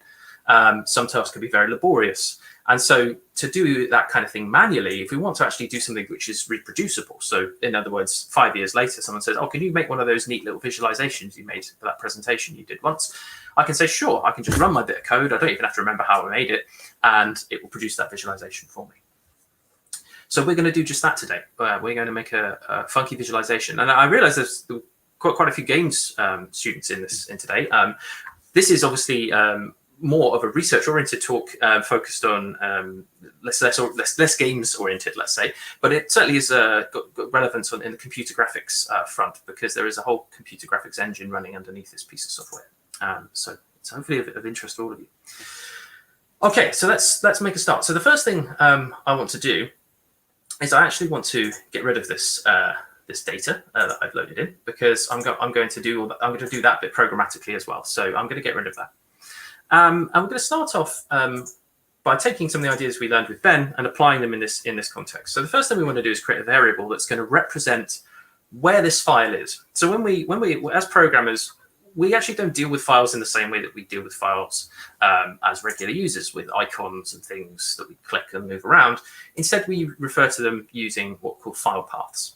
Some tasks can be very laborious. And so to do that kind of thing manually, if we want to actually do something which is reproducible, so in other words, 5 years later, someone says, oh, can you make one of those neat little visualizations you made for that presentation you did once? I can say, sure, I can just run my bit of code. I don't even have to remember how I made it, and it will produce that visualization for me. So we're going to do just that today. We're going to make a funky visualization. And I realize there's quite a few games students in today. This is obviously more of a research-oriented talk focused on less games-oriented, let's say, but it certainly is got relevance in the computer graphics front, because there is a whole computer graphics engine running underneath this piece of software. So it's hopefully of interest to all of you. Okay, so let's make a start. So the first thing I want to do is I actually want to get rid of this this data that I've loaded in, because I'm going to do that bit programmatically as well. So I'm going to get rid of that. And we're going to start off by taking some of the ideas we learned with Ben and applying them in this context. So the first thing we want to do is create a variable that's going to represent where this file is. So when we as programmers, we actually don't deal with files in the same way that we deal with files as regular users, with icons and things that we click and move around. Instead, we refer to them using what we call file paths.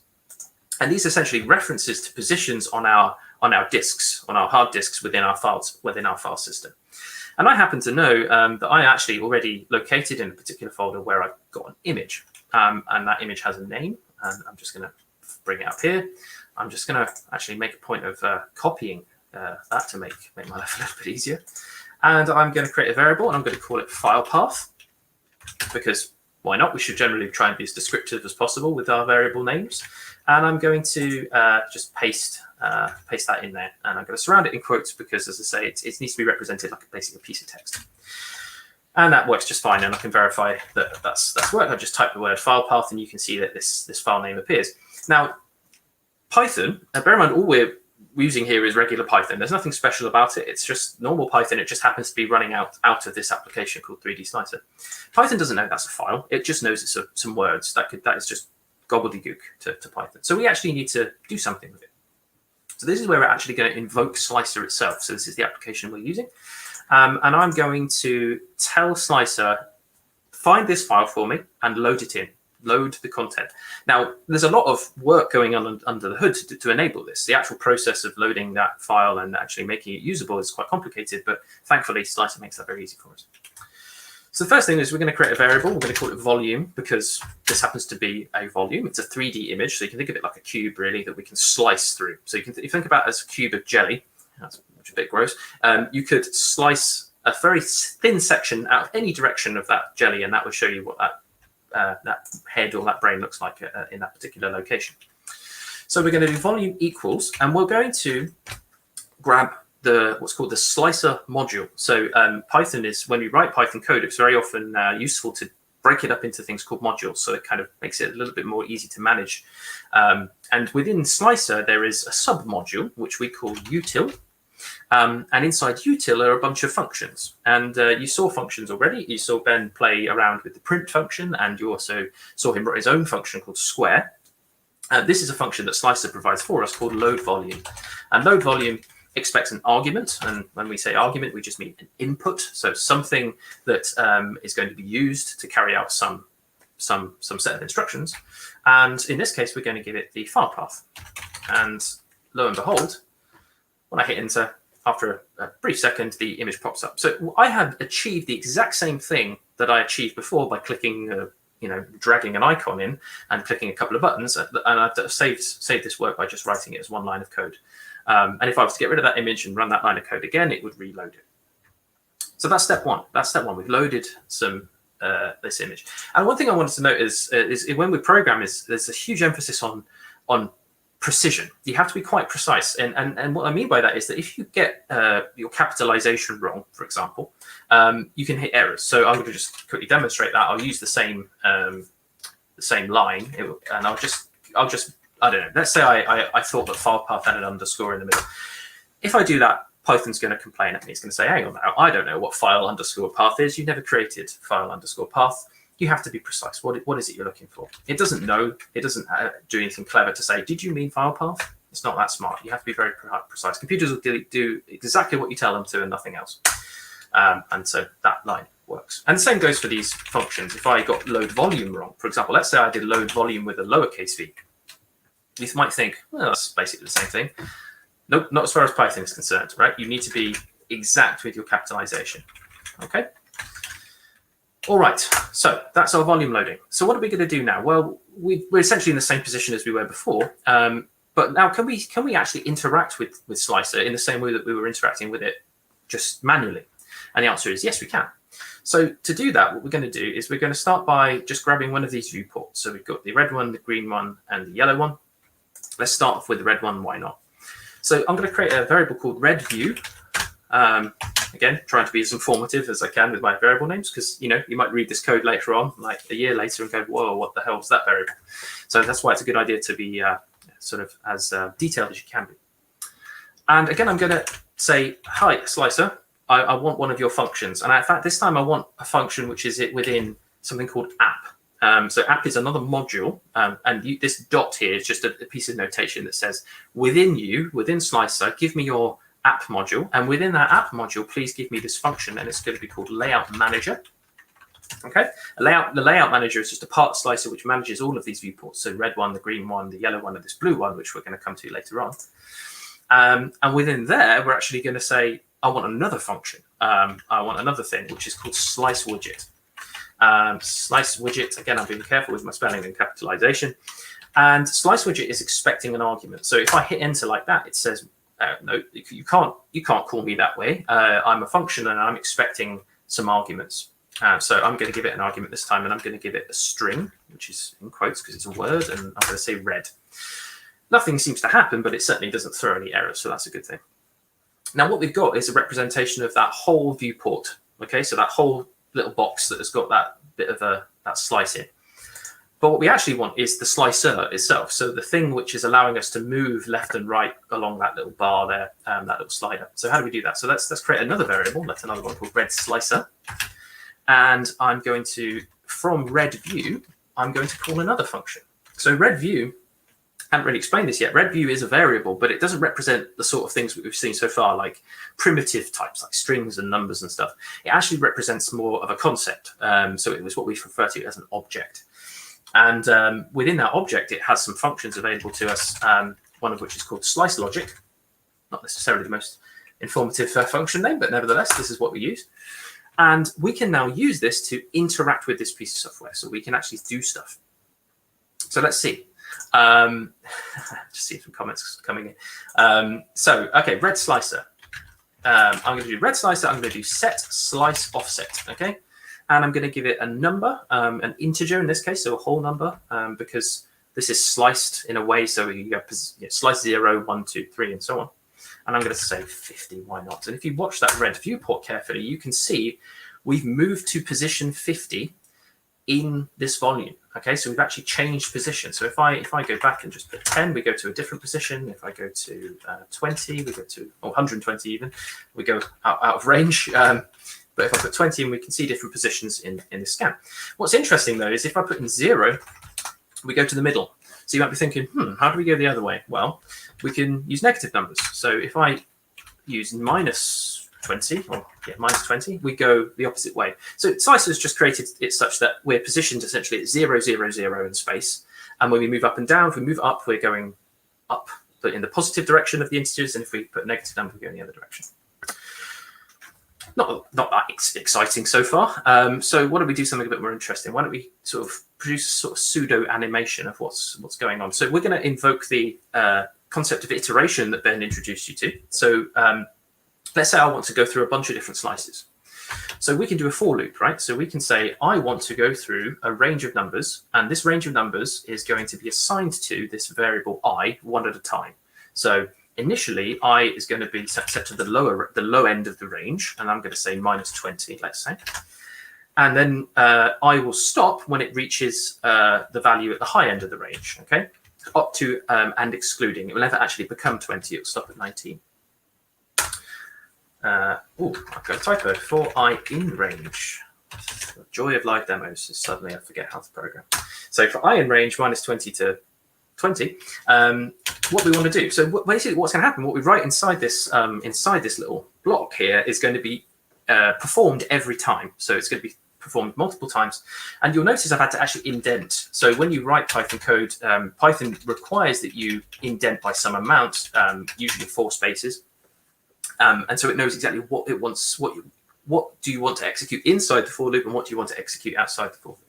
And these are essentially references to positions on our disks, on our hard disks within our file system. And I happen to know that I actually already located in a particular folder where I've got an image, and that image has a name. And I'm just going to bring it up here. I'm just going to actually make a point of copying that to make my life a little bit easier. And I'm going to create a variable, and I'm going to call it file path, because why not? We should generally try and be as descriptive as possible with our variable names. And I'm going to just paste paste that in there, and I'm going to surround it in quotes because, as I say, it needs to be represented like basically a piece of text. And that works just fine, and I can verify that that's worked. I just type the word file path, and you can see that this file name appears. Now, Python, bear in mind, all we're using here is regular Python. There's nothing special about it. It's just normal Python. It just happens to be running out of this application called 3D Slicer. Python doesn't know that's a file. It just knows it's some words. That is just gobbledygook to Python. So we actually need to do something with it. So this is where we're actually going to invoke Slicer itself. So this is the application we're using. And I'm going to tell Slicer, find this file for me and load it in. Load the content. Now, there's a lot of work going on under the hood to enable this. The actual process of loading that file and actually making it usable is quite complicated, but thankfully, Slicer makes that very easy for us. So the first thing is we're going to create a variable. We're going to call it volume because this happens to be a volume. It's a 3D image, so you can think of it like a cube, really, that we can slice through. So if you think about it as a cube of jelly, that's a bit gross, you could slice a very thin section out of any direction of that jelly, and that would show you what that head or that brain looks like in that particular location. So we're going to do volume equals, and we're going to grab what's called the slicer module. So Python is, when we write Python code, it's very often useful to break it up into things called modules. So it kind of makes it a little bit more easy to manage. And within Slicer, there is a sub module, which we call util. And inside util are a bunch of functions. And you saw functions already. You saw Ben play around with the print function, and you also saw him write his own function called square. This is a function that Slicer provides for us called load volume. And load volume expects an argument. And when we say argument, we just mean an input. So something that is going to be used to carry out some set of instructions. And in this case, we're going to give it the file path. And lo and behold, when I hit enter, after a brief second, the image pops up. So I had achieved the exact same thing that I achieved before by clicking, dragging an icon in and clicking a couple of buttons. And I've saved this work by just writing it as one line of code. And if I was to get rid of that image and run that line of code again, it would reload it. So that's step one. We've loaded this image. And one thing I wanted to note is when we program, there's a huge emphasis on precision. You have to be quite precise. And what I mean by that is that if you get your capitalization wrong, for example, you can hit errors. So I'm going to just quickly demonstrate that. I'll use the same line, and I'll just I don't know. Let's say I thought that file path had an underscore in the middle. If I do that, Python's going to complain at me. It's going to say, hang on now, I don't know what file underscore path is. You've never created file underscore path. You have to be precise. What is it you're looking for? It doesn't know. It doesn't do anything clever to say, did you mean file path? It's not that smart. You have to be very precise. Computers will do exactly what you tell them to and nothing else. And so that line works. And the same goes for these functions. If I got load volume wrong, for example, let's say I did load volume with a lowercase v. You might think, well, that's basically the same thing. Nope, not as far as Python is concerned, right? You need to be exact with your capitalization. Okay. All right, so that's our volume loading. So what are we going to do now? Well, we're essentially in the same position as we were before, but now can we actually interact with Slicer in the same way that we were interacting with it just manually? And the answer is yes, we can. So to do that, what we're going to do is we're going to start by just grabbing one of these viewports. So we've got the red one, the green one, and the yellow one. Let's start off with the red one. Why not? So I'm going to create a variable called red view. Again, trying to be as informative as I can with my variable names, because you might read this code later on, like a year later, and go, "Whoa, what the hell is that variable?" So that's why it's a good idea to be sort of as detailed as you can be. And again, I'm going to say, "Hi, Slicer. I want one of your functions." And in fact, this time I want a function which is within something called app. So app is another module, and this dot here is just a piece of notation that says, within Slicer, give me your app module, and within that app module, please give me this function, and it's going to be called layout manager. Okay, the layout manager is just a part of Slicer which manages all of these viewports. So red one, the green one, the yellow one, and this blue one, which we're going to come to later on. And within there, we're actually going to say, I want another function. I want another thing, which is called slice widget. Slice widget, again, I'm being careful with my spelling and capitalization. And slice widget is expecting an argument. So if I hit enter like that, it says, no, you can't call me that way. I'm a function and I'm expecting some arguments. So I'm going to give it an argument this time, and I'm going to give it a string, which is in quotes because it's a word, and I'm going to say red. Nothing seems to happen, but it certainly doesn't throw any errors, so that's a good thing. Now what we've got is a representation of that whole viewport. Okay, so that whole little box that has got that bit of that slice in. But what we actually want is the slicer itself. So the thing which is allowing us to move left and right along that little bar there, that little slider. So how do we do that? So let's create another variable. Let's another one called red slicer. And I'm going to, from red view, I'm going to call another function. So red view, I haven't really explained this yet. Red view is a variable, but it doesn't represent the sort of things that we've seen so far, like primitive types, like strings and numbers and stuff. It actually represents more of a concept. So it was what we refer to as an object. And within that object, it has some functions available to us, one of which is called slice logic. Not necessarily the most informative function name, but nevertheless, this is what we use. And we can now use this to interact with this piece of software. So we can actually do stuff. So let's see. Just see some comments coming in. Okay, red slicer. I'm going to do red slicer. I'm going to do set slice offset. Okay. And I'm going to give it a number, an integer in this case, so a whole number, because this is sliced in a way. So you go slice 0, 1, 2, 3, and so on. And I'm going to say 50. Why not? And if you watch that red viewport carefully, you can see we've moved to position 50 in this volume. Okay, so we've actually changed position. So if I go back and just put 10, we go to a different position. If I go to 20, we go to 120 even. We go out of range. But if I put 20 in, we can see different positions in the scan. What's interesting, though, is if I put in 0, we go to the middle. So you might be thinking, how do we go the other way? Well, we can use negative numbers. So if I use minus 20, minus 20, we go the opposite way. So Slicer has just created it such that we're positioned essentially at 0, 0, 0 in space. And when we move up and down, if we move up, we're going up, but in the positive direction of the integers. And if we put a negative number, we go in the other direction. Not that exciting so far. So why don't we do something a bit more interesting? Why don't we sort of produce a sort of pseudo animation of what's going on? So we're going to invoke the concept of iteration that Ben introduced you to. So let's say I want to go through a bunch of different slices. So we can do a for loop, right? So we can say, I want to go through a range of numbers, and this range of numbers is going to be assigned to this variable I one at a time. So initially, I is going to be set to the low end of the range, and I'm going to say minus 20, let's say. And then I will stop when it reaches the value at the high end of the range, okay? Up to and excluding. It will never actually become 20, it'll stop at 19. I've got a typo. For I in range. The joy of live demos is suddenly I forget how to program. So for I in range, minus 20 to 20, what we want to do. So basically what's going to happen, what we write inside this little block here is going to be performed every time. So it's going to be performed multiple times. And you'll notice I've had to actually indent. So when you write Python code, Python requires that you indent by some amount, usually 4 spaces. And so it knows exactly what it wants, what do you want to execute inside the for loop and what do you want to execute outside the for loop.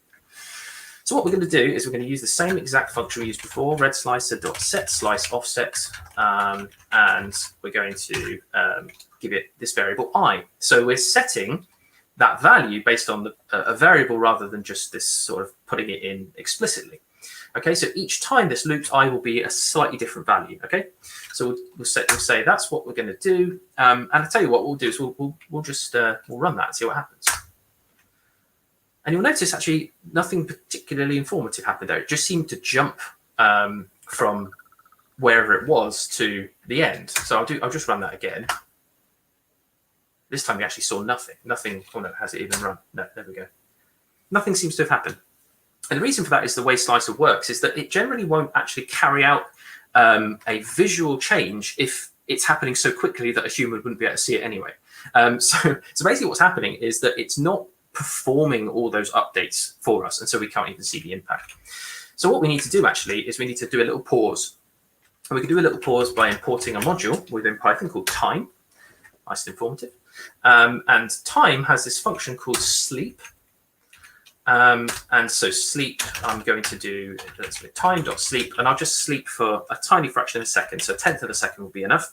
So what we're going to do is we're going to use the same exact function we used before, red slicer.set slice offset, and we're going to give it this variable I. So we're setting that value based on a variable rather than just this sort of putting it in explicitly. Okay, so each time this loops, I will be a slightly different value. Okay, so we'll say that's what we're going to do, and I'll tell you what we'll do is we'll just run that and see what happens. And you'll notice actually nothing particularly informative happened there. It just seemed to jump from wherever it was to the end. So I'll just run that again. This time we actually saw nothing. Nothing. Oh no, has it even run? No, there we go. Nothing seems to have happened. And the reason for that is the way Slicer works is that it generally won't actually carry out a visual change if it's happening so quickly that a human wouldn't be able to see it anyway. So basically what's happening is that it's not performing all those updates for us, and so we can't even see the impact. So what we need to do actually is we need to do a little pause. And we can do a little pause by importing a module within Python called time. Nice and informative. And time has this function called sleep. And so sleep, I'm going to do time.sleep, and I'll just sleep for a tiny fraction of a second. So a tenth of a second will be enough.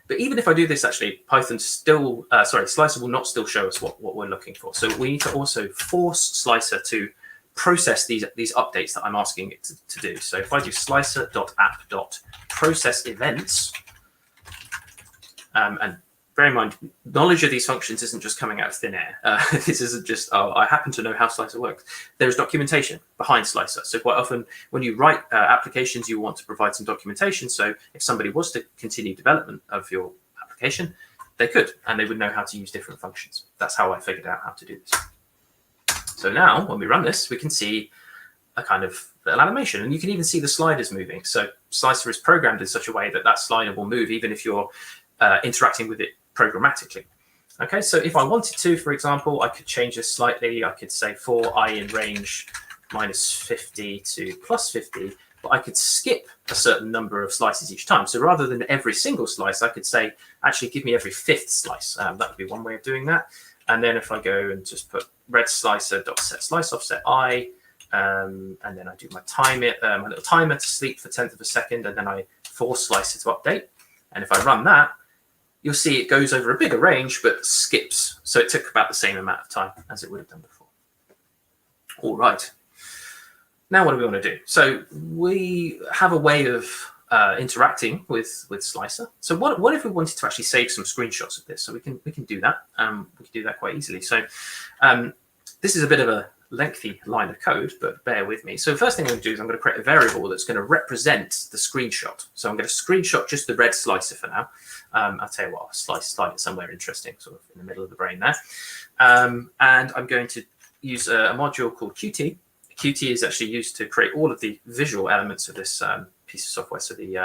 But even if I do this, actually, Python still, Slicer will not still show us what we're looking for. So we need to also force Slicer to process these updates that I'm asking it to do. So if I do slicer.app.process_events, and bear in mind, knowledge of these functions isn't just coming out of thin air. This isn't just, oh, I happen to know how Slicer works. There's documentation behind Slicer. So quite often when you write applications, you want to provide some documentation. So if somebody was to continue development of your application, they could, and they would know how to use different functions. That's how I figured out how to do this. So now when we run this, we can see a kind of little animation, and you can even see the sliders moving. So Slicer is programmed in such a way that that slider will move even if you're interacting with it programmatically. Okay, so if I wanted to, for example, I could change this slightly. I could say for I in range -50 to +50, but I could skip a certain number of slices each time. So rather than every single slice, I could say, actually give me every 5th slice. That would be one way of doing that. And then if I go and just put red slicer.set slice offset I, and then I do my my little timer to sleep for 1/10 of a second, and then I force slicer to update. And if I run that, you'll see it goes over a bigger range, but skips. So it took about the same amount of time as it would have done before. All right. Now what do we want to do? So we have a way of interacting with Slicer. So what if we wanted to actually save some screenshots of this? So we can do that. We can do that quite easily. So this is a bit of a lengthy line of code, but bear with me. So the first thing I'm going to do is I'm going to create a variable that's going to represent the screenshot. So I'm going to screenshot just the red slicer for now. I'll tell you what, I'll slide it somewhere interesting, sort of in the middle of the brain there. And I'm going to use a module called Qt. Qt is actually used to create all of the visual elements of this piece of software. So the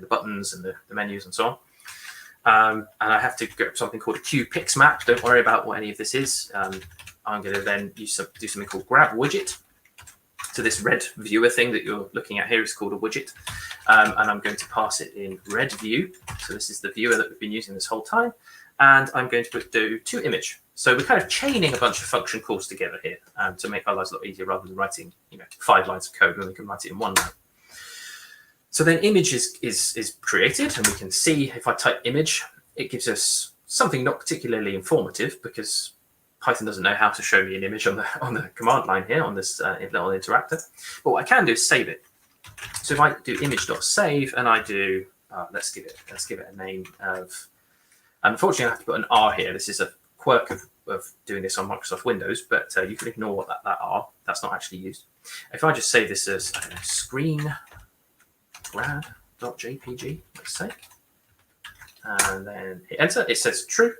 buttons and the menus and so on. And I have to get something called a QPix map. Don't worry about what any of this is. I'm going to then do something called grab widget. So this red viewer thing that you're looking at here is called a widget. And I'm going to pass it in red view. So this is the viewer that we've been using this whole time. And I'm going to do toImage. So we're kind of chaining a bunch of function calls together here to make our lives a lot easier rather than writing 5 lines of code when we can write it in 1 line. So then image is created, and we can see if I type image, it gives us something not particularly informative because Python doesn't know how to show me an image on the command line here on this little interactor. But what I can do is save it. So if I do image.save and I do let's give it a name of. Unfortunately, I have to put an R here. This is a quirk of doing this on Microsoft Windows, but you can ignore what that R. That's not actually used. If I just save this as, I don't know, screen grad.jpg, let's say, and then hit enter, it says true,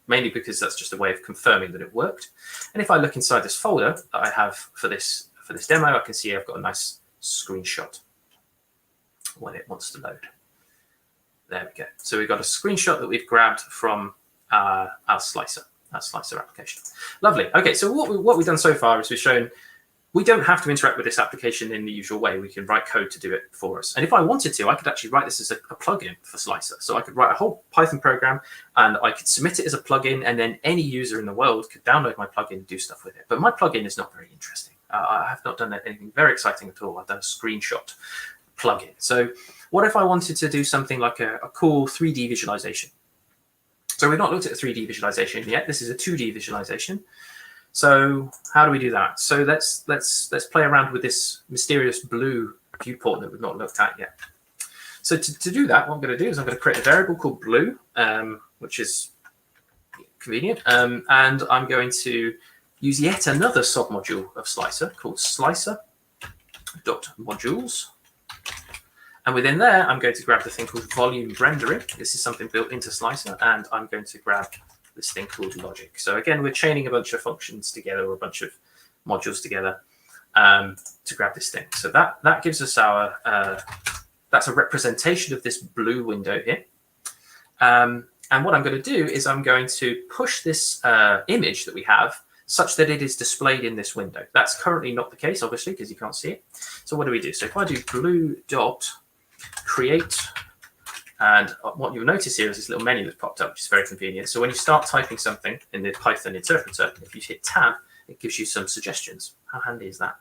mainly because that's just a way of confirming that it worked. And if I look inside this folder that I have for this demo, I can see I've got a nice screenshot when it wants to load. There we go. So we've got a screenshot that we've grabbed from our Slicer application. Lovely. Okay, so what we've done so far is we've shown we don't have to interact with this application in the usual way. We can write code to do it for us. And if I wanted to, I could actually write this as a plugin for Slicer. So I could write a whole Python program and I could submit it as a plugin, and then any user in the world could download my plugin and do stuff with it. But my plugin is not very interesting. I have not done anything very exciting at all. I've done a screenshot plugin. So what if I wanted to do something like a cool 3D visualization? So we've not looked at a 3D visualization yet. This is a 2D visualization. So how do we do that? So let's play around with this mysterious blue viewport that we've not looked at yet. So to do that, what I'm going to do is I'm going to create a variable called blue, which is convenient, and I'm going to use yet another submodule of Slicer called slicer.modules. And within there, I'm going to grab the thing called volume rendering. This is something built into Slicer, and I'm going to grab this thing called logic. So again, we're chaining a bunch of functions together, or a bunch of modules together to grab this thing. So that gives us our, that's a representation of this blue window here. And what I'm going to do is I'm going to push this image that we have such that it is displayed in this window. That's currently not the case, obviously, because you can't see it. So what do we do? So if I do blue dot create, and what you'll notice here is this little menu that's popped up, which is very convenient. So when you start typing something in the Python interpreter, if you hit tab, it gives you some suggestions. How handy is that?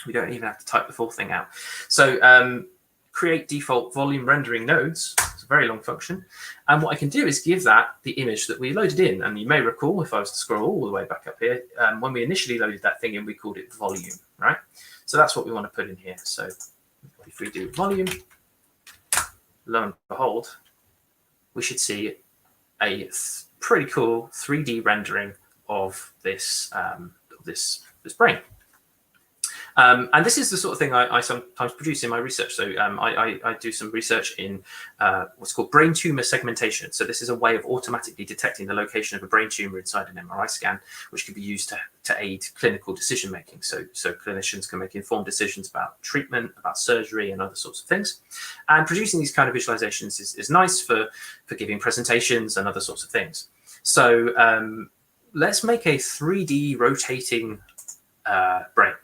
We don't even have to type the full thing out. So create default volume rendering nodes. So a very long function. And what I can do is give that the image that we loaded in. And you may recall, if I was to scroll all the way back up here, when we initially loaded that thing in, we called it volume, right? So that's what we want to put in here. So if we do volume, lo and behold, we should see a pretty cool 3D rendering of this this brain. And this is the sort of thing I sometimes produce in my research. So I do some research in what's called brain tumor segmentation. So this is a way of automatically detecting the location of a brain tumor inside an MRI scan, which can be used to aid clinical decision making. So clinicians can make informed decisions about treatment, about surgery, and other sorts of things. And producing these kind of visualizations is nice for giving presentations and other sorts of things. So let's make a 3D rotating brain.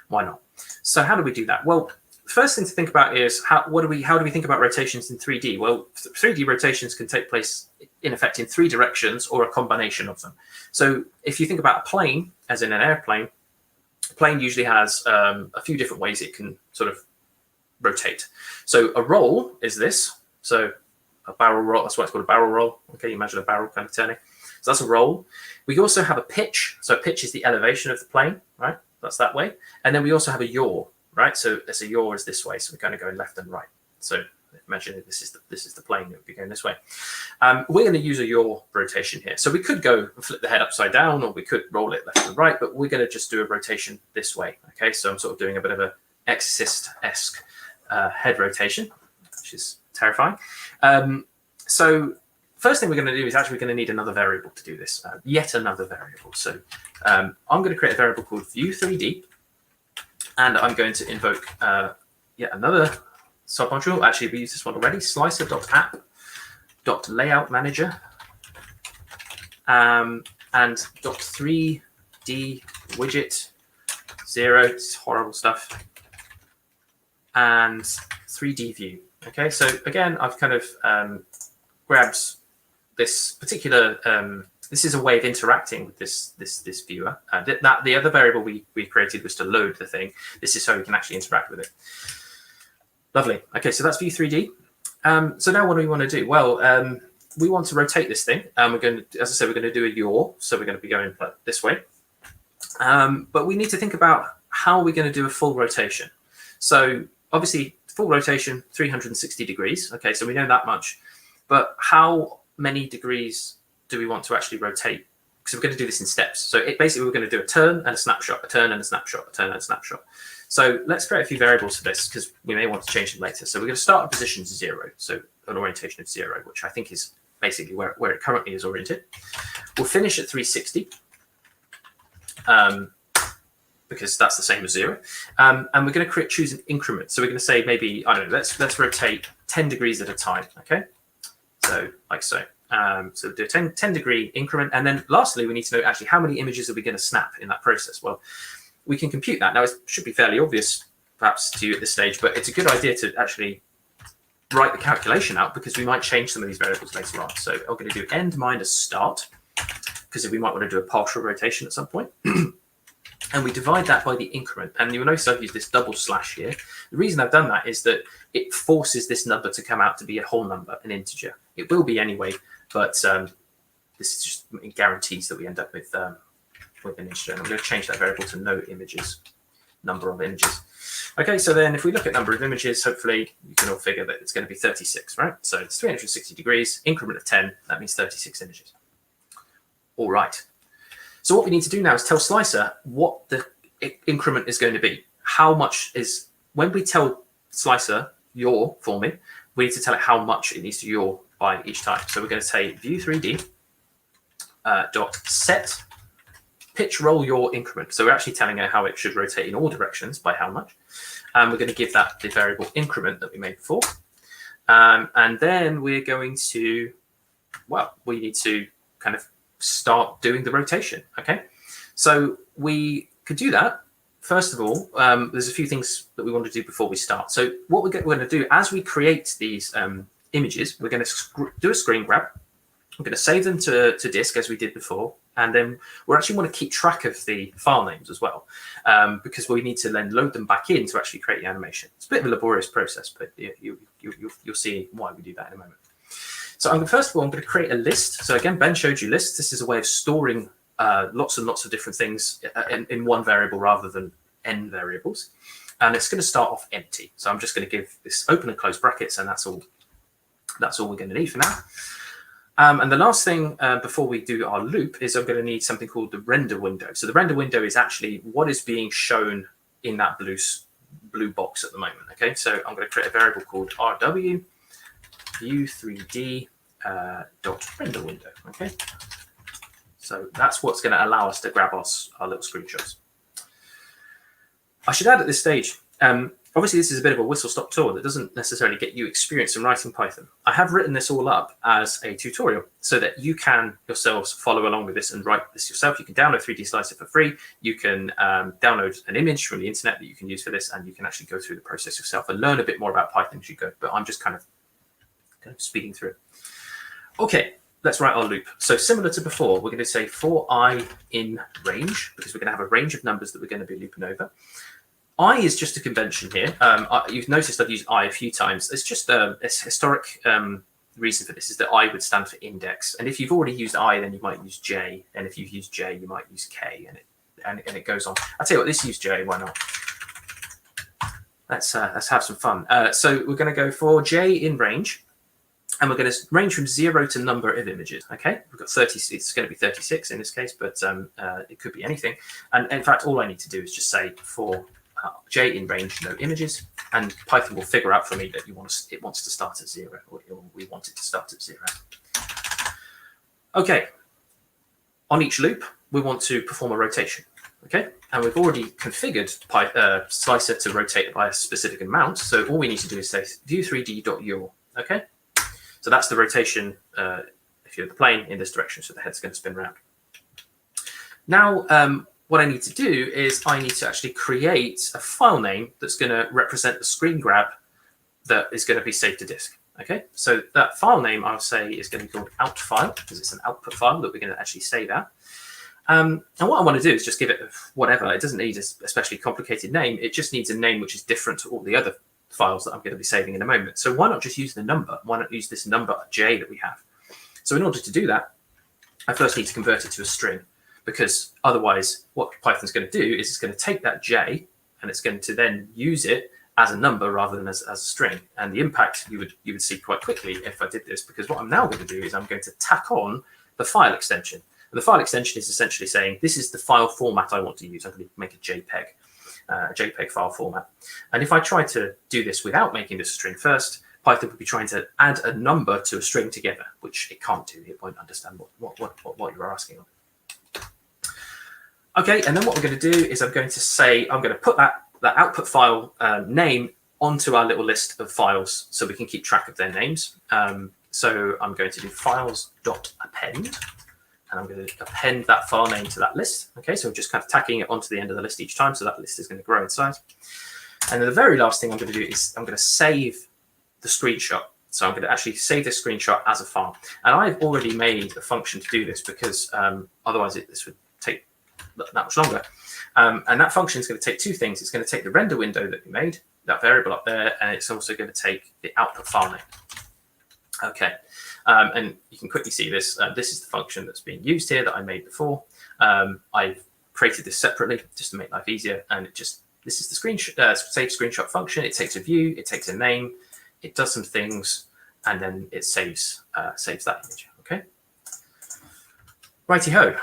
Why not? So how do we do that? Well, the first thing to think about is how do we think about rotations in 3D? Well, 3D rotations can take place in effect in 3 directions or a combination of them. So if you think about a plane, as in an airplane, a plane usually has a few different ways it can sort of rotate. So a roll is this. So a barrel roll, that's why it's called a barrel roll. Okay, you imagine a barrel kind of turning. So that's a roll. We also have a pitch. So pitch is the elevation of the plane, right? That's that way. And then we also have a yaw, right? So as a yaw is this way. So we're kind of going left and right. So imagine this is the plane that would be going this way. We're going to use a yaw rotation here. So we could go and flip the head upside down, or we could roll it left and right, but we're going to just do a rotation this way. Okay, so I'm sort of doing a bit of a Exorcist-esque head rotation, which is terrifying. So first thing we're going to do is actually going to need another variable to do this, yet another variable. So I'm going to create a variable called view3D, and I'm going to invoke yet another submodule. Actually, we used this one already, slicer.app.layoutManager, and .3D widget 0, it's horrible stuff, and 3D view. Okay, so again, I've kind of grabbed this particular, this is a way of interacting with this viewer. The other variable we created was to load the thing. This is so we can actually interact with it. Lovely. Okay, so that's view 3D. So now what do we want to do? Well, we want to rotate this thing. We're going to, as I said, we're going to do a yaw. So we're going to be going this way. But we need to think about how we're going to do a full rotation. So obviously, full rotation, 360 degrees. Okay, so we know that much. But how many degrees do we want to actually rotate? Because we're going to do this in steps. So basically, we're going to do a turn and a snapshot, a turn and a snapshot, a turn and a snapshot. So let's create a few variables for this, because we may want to change them later. So we're going to start at position 0, so an orientation of 0, which I think is basically where it currently is oriented. We'll finish at 360, because that's the same as 0. And we're going to choose an increment. So we're going to say maybe, I don't know, let's rotate 10 degrees at a time, okay? So like so. So do a 10 degree increment. And then lastly, we need to know actually how many images are we going to snap in that process? Well, we can compute that. Now, it should be fairly obvious perhaps to you at this stage, but it's a good idea to actually write the calculation out, because we might change some of these variables later on. So I'm going to do end minus start, because we might want to do a partial rotation at some point. And we divide that by the increment. And you'll notice I've used this double slash here. The reason I've done that is that it forces this number to come out to be a whole number, an integer. It will be anyway, but this is just guarantees that we end up with an integer. And I'm going to change that variable to no images, number of images. Okay, so then if we look at number of images, hopefully you can all figure that it's going to be 36, right? So it's 360 degrees, increment of 10, that means 36 images. All right. So what we need to do now is tell Slicer what the increment is going to be. How much is, when we tell Slicer yaw for me, we need to tell it how much it needs to yaw by each time. So we're going to say view3D dot set pitch roll yaw increment. So we're actually telling it how it should rotate in all directions by how much. And we're going to give that the variable increment that we made before. And then we're going to, well, we need to kind of start doing the rotation. Okay, so we could do that. First of all, there's a few things that we want to do before we start. So what we're going to do as we create these images, we're going to do a screen grab. We're going to save them to disk as we did before, And then we actually want to keep track of the file names as well, because we need to then load them back in to actually create the animation. It's a bit of a laborious process, but you'll see why we do that in a moment. So first of all, I'm going to create a list. So again, Ben showed you lists. This is a way of storing lots and lots of different things in one variable rather than n variables. And it's going to start off empty. So I'm just going to give this open and close brackets, and that's all we're going to need for now. And the last thing before we do our loop is I'm going to need something called the render window. So the render window is actually what is being shown in that blue box at the moment. Okay, so I'm going to create a variable called rw view 3d dot render window. Okay, so that's what's going to allow us to grab our little screenshots. I should add at this stage, obviously this is a bit of a whistle-stop tour that doesn't necessarily get you experience in writing Python. I have written this all up as a tutorial so that you can yourselves follow along with this and write this yourself. You can download 3D Slicer for free. You can download an image from the internet that you can use for this, and you can actually go through the process yourself and learn a bit more about Python as you go. But I'm just kind of speeding through it. Okay, let's write our loop. So similar to before, we're going to say for I in range, because we're going to have a range of numbers that we're going to be looping over. I is just a convention here. You've noticed I've used I a few times. It's just a historic reason for this is that I would stand for index. And if you've already used I, then you might use J. And if you've used J, you might use K. And it goes on. I'll tell you what, let's use J. Why not? Let's have some fun. So we're going to go for J in range. And we're going to range from 0 to number of images. Okay, we've got 30. It's going to be 36 in this case, but it could be anything. And in fact, all I need to do is just say for J in range, no images, and Python will figure out for me that it wants to start at 0, or we want it to start at 0. Okay, on each loop, we want to perform a rotation. Okay, and we've already configured Slicer to rotate by a specific amount. So all we need to do is say view3d.yaw. Okay, so that's the rotation if you're the plane in this direction. So the head's going to spin around. Now, what I need to do is I need to actually create a file name that's going to represent the screen grab that is going to be saved to disk. Okay, so that file name I'll say is going to be called out file because it's an output file that we're going to actually save at. And what I want to do is just give it whatever. It doesn't need a especially complicated name. It just needs a name which is different to all the other files that I'm going to be saving in a moment. So why not just use the number? Why not use this number J that we have? So in order to do that, I first need to convert it to a string. Because otherwise, what Python's going to do is it's going to take that J and it's going to then use it as a number rather than as a string. And the impact you would see quite quickly if I did this, because what I'm now going to do is I'm going to tack on the file extension. And the file extension is essentially saying, this is the file format I want to use. I'm going to make a JPEG file format. And if I try to do this without making this a string first, Python would be trying to add a number to a string together, which it can't do. It won't understand what you're asking of it. Okay, and then what we're going to do is I'm going to put that output file name onto our little list of files so we can keep track of their names. So I'm going to do files.append, and I'm going to append that file name to that list. Okay, so I'm just kind of tacking it onto the end of the list each time, so that list is going to grow in size. And then the very last thing I'm going to do is I'm going to save the screenshot. So I'm going to actually save this screenshot as a file. And I've already made a function to do this because otherwise this would take that much longer. And that function is going to take two things. It's going to take the render window that we made, that variable up there, and it's also going to take the output file name. Okay, and you can quickly see this. This is the function that's being used here that I made before. I've created this separately just to make life easier, and this is the save screenshot function. It takes a view, it takes a name, it does some things, and then it saves that image. Okay, righty-ho.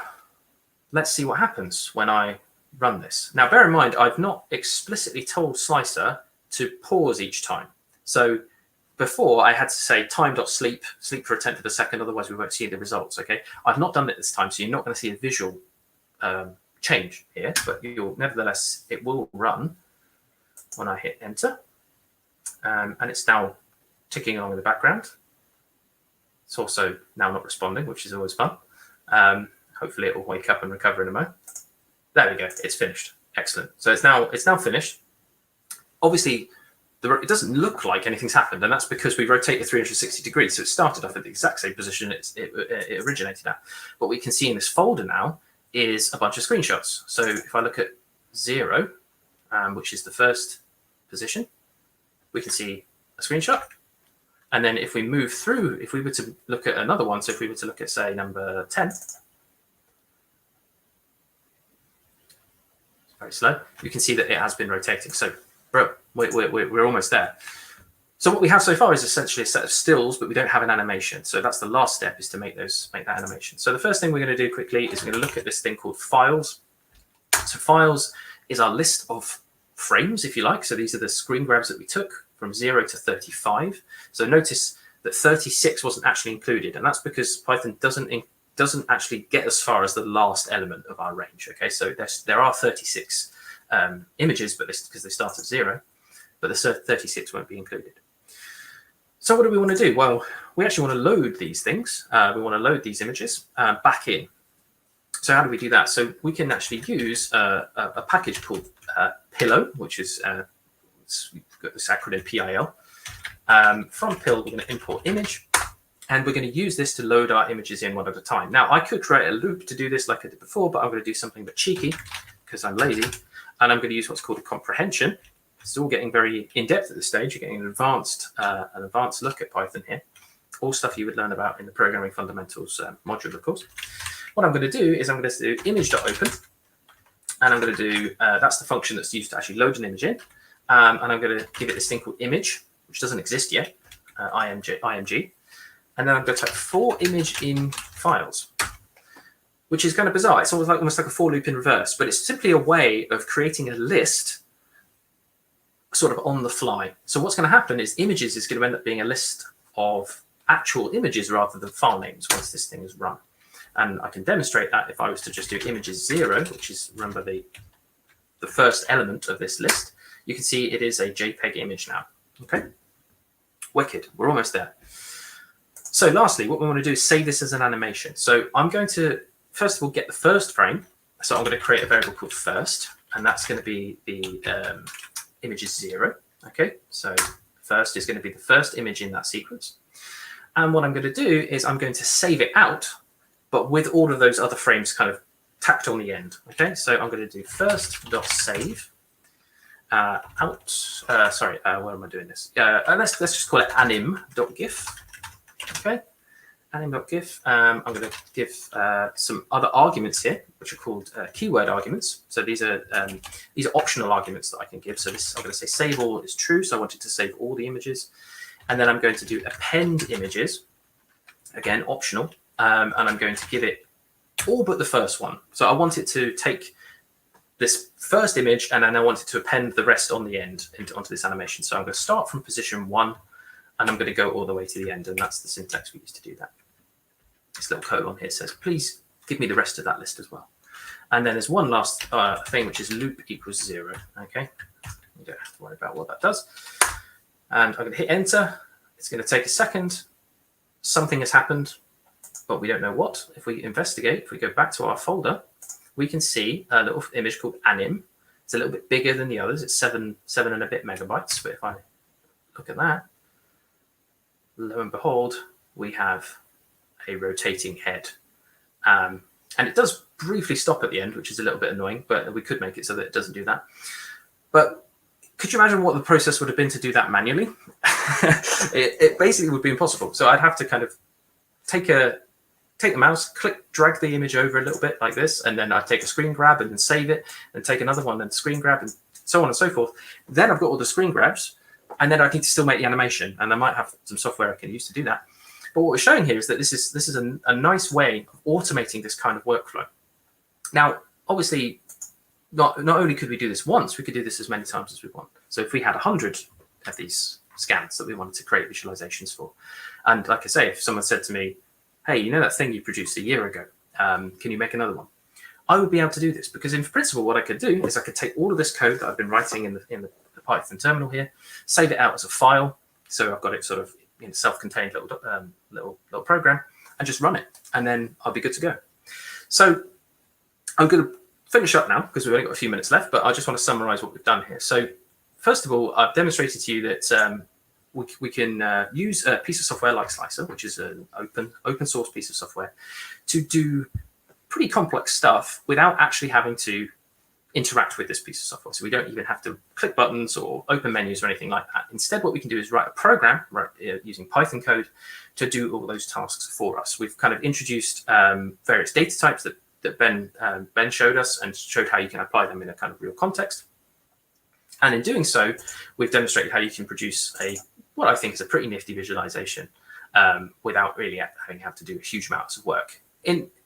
Let's see what happens when I run this. Now, bear in mind, I've not explicitly told Slicer to pause each time. So before, I had to say time.sleep, sleep for a tenth of a second, otherwise we won't see the results, okay? I've not done it this time, so you're not going to see a visual change here, but nevertheless, it will run when I hit enter. And it's now ticking along in the background. It's also now not responding, which is always fun. Hopefully it will wake up and recover in a moment. There we go. It's finished. Excellent. So it's now finished. Obviously, it doesn't look like anything's happened, and that's because we rotated 360 degrees. So it started off at the exact same position it originated at. What we can see in this folder now is a bunch of screenshots. So if I look at 0, which is the first position, we can see a screenshot. And then if we move through, if we were to look at another one, so if we were to look at, say, number 10, very slow, you can see that it has been rotating. So, bro, we're almost there. So what we have so far is essentially a set of stills, but we don't have an animation. So that's the last step, is to make that animation. So the first thing we're going to do quickly is we're going to look at this thing called files. So files is our list of frames, if you like. So these are the screen grabs that we took from 0 to 35. So notice that 36 wasn't actually included, and that's because Python doesn't actually get as far as the last element of our range. Okay, so there are 36 images, but because they start at 0, but the 36 won't be included. So what do we want to do? Well, we actually want to load these things. We want to load these images back in. So how do we do that? So we can actually use a package called Pillow, which is we've got this acronym PIL. From PIL, we're going to import image, and we're going to use this to load our images in one at a time. Now, I could create a loop to do this like I did before, but I'm going to do something a bit cheeky because I'm lazy, and I'm going to use what's called a comprehension. It's all getting very in-depth at this stage. You're getting an advanced look at Python here. All stuff you would learn about in the Programming Fundamentals module, of course. What I'm going to do is I'm going to do image.open, and I'm going to do, that's the function that's used to actually load an image in, and I'm going to give it this thing called image, which doesn't exist yet, img, and then I'm going to type for image in files, which is kind of bizarre. It's almost like a for loop in reverse, but it's simply a way of creating a list sort of on the fly. So what's going to happen is images is going to end up being a list of actual images rather than file names once this thing is run. And I can demonstrate that if I was to just do images 0, which is, remember, the first element of this list. You can see it is a JPEG image now. Okay, wicked. We're almost there. So lastly, what we want to do is save this as an animation. So I'm going to, first of all, get the first frame. So I'm going to create a variable called first, and that's going to be the images 0. Okay, so first is going to be the first image in that sequence. And what I'm going to do is I'm going to save it out, but with all of those other frames kind of tacked on the end. Okay, so I'm going to do first.save out. Sorry, where am I doing this? Let's just call it anim.gif. Okay, anim.gif. I'm going to give some other arguments here, which are called keyword arguments. So these are optional arguments that I can give. So this, I'm going to say save all is true. So I want it to save all the images, and then I'm going to do append images. Again, optional. And I'm going to give it all but the first one. So I want it to take this first image, and then I want it to append the rest on the end onto this animation. So I'm going to start from position 1, and I'm going to go all the way to the end, and that's the syntax we use to do that. This little colon here says, please give me the rest of that list as well. And then there's one last thing, which is loop equals 0. Okay, you don't have to worry about what that does. And I'm going to hit enter. It's going to take a second. Something has happened, but we don't know what. If we investigate, if we go back to our folder, we can see a little image called anim. It's a little bit bigger than the others. It's 7 and a bit megabytes. But if I look at that, lo and behold, we have a rotating head. And it does briefly stop at the end, which is a little bit annoying, but we could make it so that it doesn't do that. But could you imagine what the process would have been to do that manually? It basically would be impossible. So I'd have to kind of take the mouse, drag the image over a little bit like this, and then I'd take a screen grab and then save it, and take another one, then screen grab, and so on and so forth. Then I've got all the screen grabs, and then I need to still make the animation, and I might have some software I can use to do that. But what we're showing here is that this is a nice way of automating this kind of workflow. Now, obviously, not only could we do this once, we could do this as many times as we want. So if we had 100 of these scans that we wanted to create visualizations for, and like I say, if someone said to me, hey, you know that thing you produced a year ago, can you make another one? I would be able to do this, because in principle, what I could do is I could take all of this code that I've been writing in the Python terminal here, save it out as a file. So I've got it sort of in a self-contained little program, and just run it, and then I'll be good to go. So I'm going to finish up now because we've only got a few minutes left, but I just want to summarize what we've done here. So first of all, I've demonstrated to you that we can use a piece of software like Slicer, which is an open source piece of software, to do pretty complex stuff without actually having to interact with this piece of software. So we don't even have to click buttons or open menus or anything like that. Instead, what we can do is write a program using Python code to do all those tasks for us. We've kind of introduced various data types that Ben showed us and showed how you can apply them in a kind of real context. And in doing so, we've demonstrated how you can produce what I think is a pretty nifty visualization without really having to do huge amounts of work.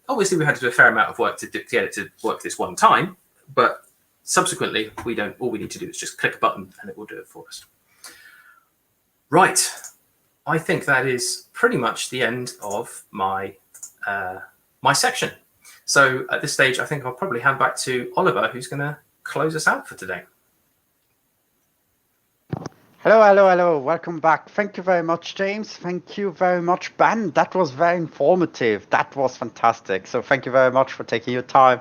Obviously, we had to do a fair amount of work to get it to work this one time, but subsequently, all we need to do is just click a button and it will do it for us. Right. I think that is pretty much the end of my section. So at this stage, I think I'll probably hand back to Oliver, who's going to close us out for today. Hello. Welcome back. Thank you very much, James. Thank you very much, Ben. That was very informative. That was fantastic. So thank you very much for taking your time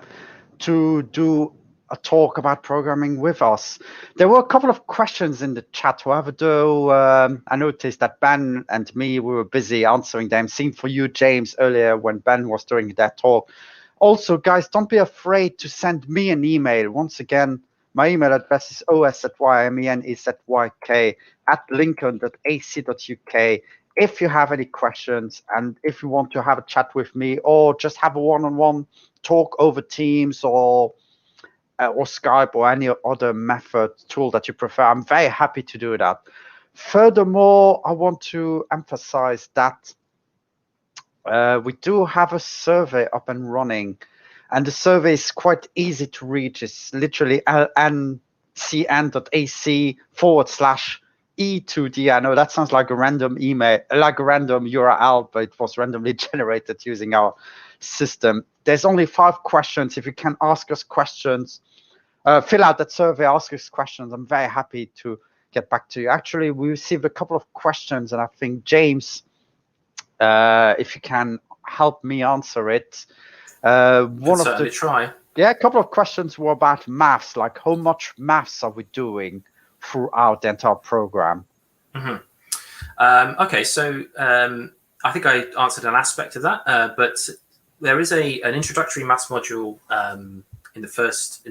to do a talk about programming with us. There were a couple of questions in the chat, however, though I noticed that Ben and me, we were busy answering them. Same for you, James, earlier when Ben was doing that talk. Also, guys, don't be afraid to send me an email. Once again, my email address is os@ymenesyk@lincoln.ac.uk. If you have any questions and if you want to have a chat with me or just have a one-on-one talk over Teams or Skype or any other tool that you prefer, I'm very happy to do that. Furthermore, I want to emphasize that we do have a survey up and running, and the survey is quite easy to reach. It's literally lncn.ac/E2D. I know that sounds like a random email, like a random URL, but it was randomly generated using our system. There's only 5 questions. If you can ask us questions, fill out that survey, ask us questions. I'm very happy to get back to you. Actually, we received a couple of questions, and I think, James, if you can help me answer it. Try. Yeah, a couple of questions were about maths, like how much maths are we doing throughout the entire program? Okay, so I think I answered an aspect of that, but there is an introductory maths module in the first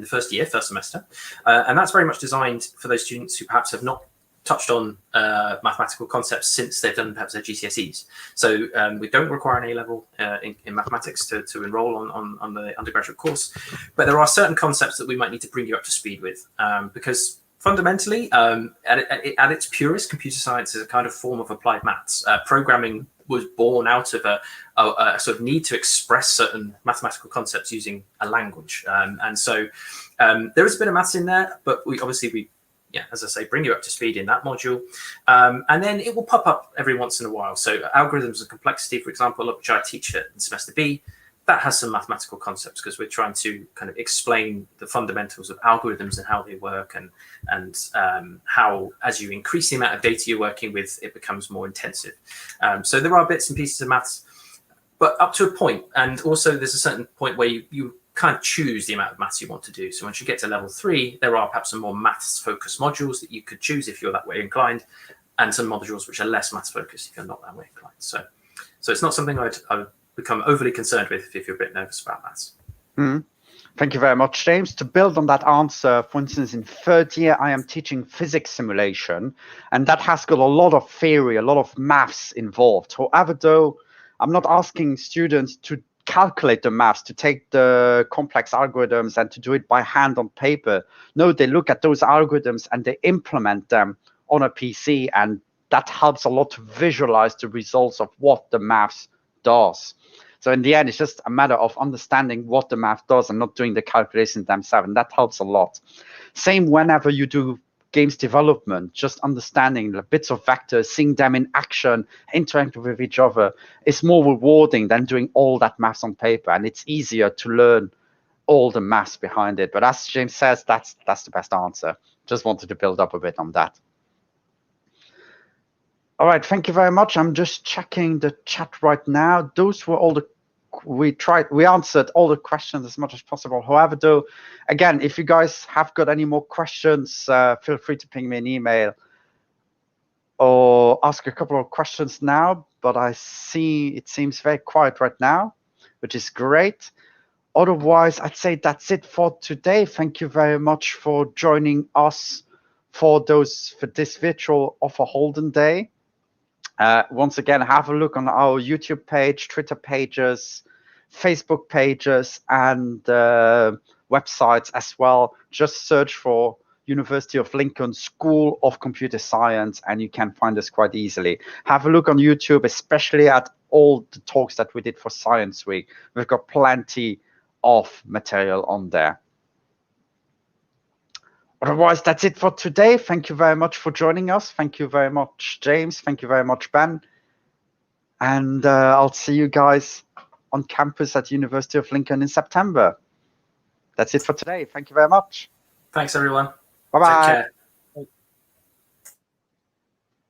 semester, and that's very much designed for those students who perhaps have not touched on mathematical concepts since they've done perhaps their GCSEs. So we don't require an A-level in mathematics to enroll on the undergraduate course, but there are certain concepts that we might need to bring you up to speed with, because fundamentally, at its purest, computer science is a kind of form of applied maths. Programming was born out of a sort of need to express certain mathematical concepts using a language. And so there is a bit of maths in there, but we as I say, bring you up to speed in that module. And then it will pop up every once in a while. So algorithms and complexity, for example, which I teach in semester B, that has some mathematical concepts because we're trying to kind of explain the fundamentals of algorithms and how they work and how, as you increase the amount of data you're working with, it becomes more intensive. So there are bits and pieces of maths, but up to a point. And also there's a certain point where you kind of choose the amount of maths you want to do. So once you get to level 3, there are perhaps some more maths focused modules that you could choose if you're that way inclined, and some modules which are less maths focused if you're not that way inclined. So it's not something I would become overly concerned with if you're a bit nervous about maths. Thank you very much, James. To build on that answer, for instance, in 3rd year, I am teaching physics simulation, and that has got a lot of theory, a lot of maths involved. However, though, I'm not asking students to calculate the maths, to take the complex algorithms and to do it by hand on paper. No, they look at those algorithms and they implement them on a PC, and that helps a lot to visualize the results of what the maths does. So in the end, it's just a matter of understanding what the math does and not doing the calculations themselves, and that helps a lot. Same whenever you do games development, just understanding the bits of vectors, seeing them in action, interacting with each other is more rewarding than doing all that maths on paper, and it's easier to learn all the maths behind it. But as James says, that's the best answer. Just wanted to build up a bit on that. All right, thank you very much. I'm just checking the chat right now. Those were all the we answered all the questions as much as possible. However, though, again, if you guys have got any more questions, feel free to ping me an email or ask a couple of questions now. But I see it seems very quiet right now, which is great. Otherwise, I'd say that's it for today. Thank you very much for joining us for this virtual Offer Holden Day. Once again, have a look on our YouTube page, Twitter pages, Facebook pages, and websites as well. Just search for University of Lincoln School of Computer Science, and you can find us quite easily. Have a look on YouTube, especially at all the talks that we did for Science Week. We've got plenty of material on there. Otherwise, that's it for today. Thank you very much for joining us. Thank you very much, James. Thank you very much, Ben. And I'll see you guys on campus at University of Lincoln in September. That's it for today. Thank you very much. Thanks, everyone. Bye-bye. Take care.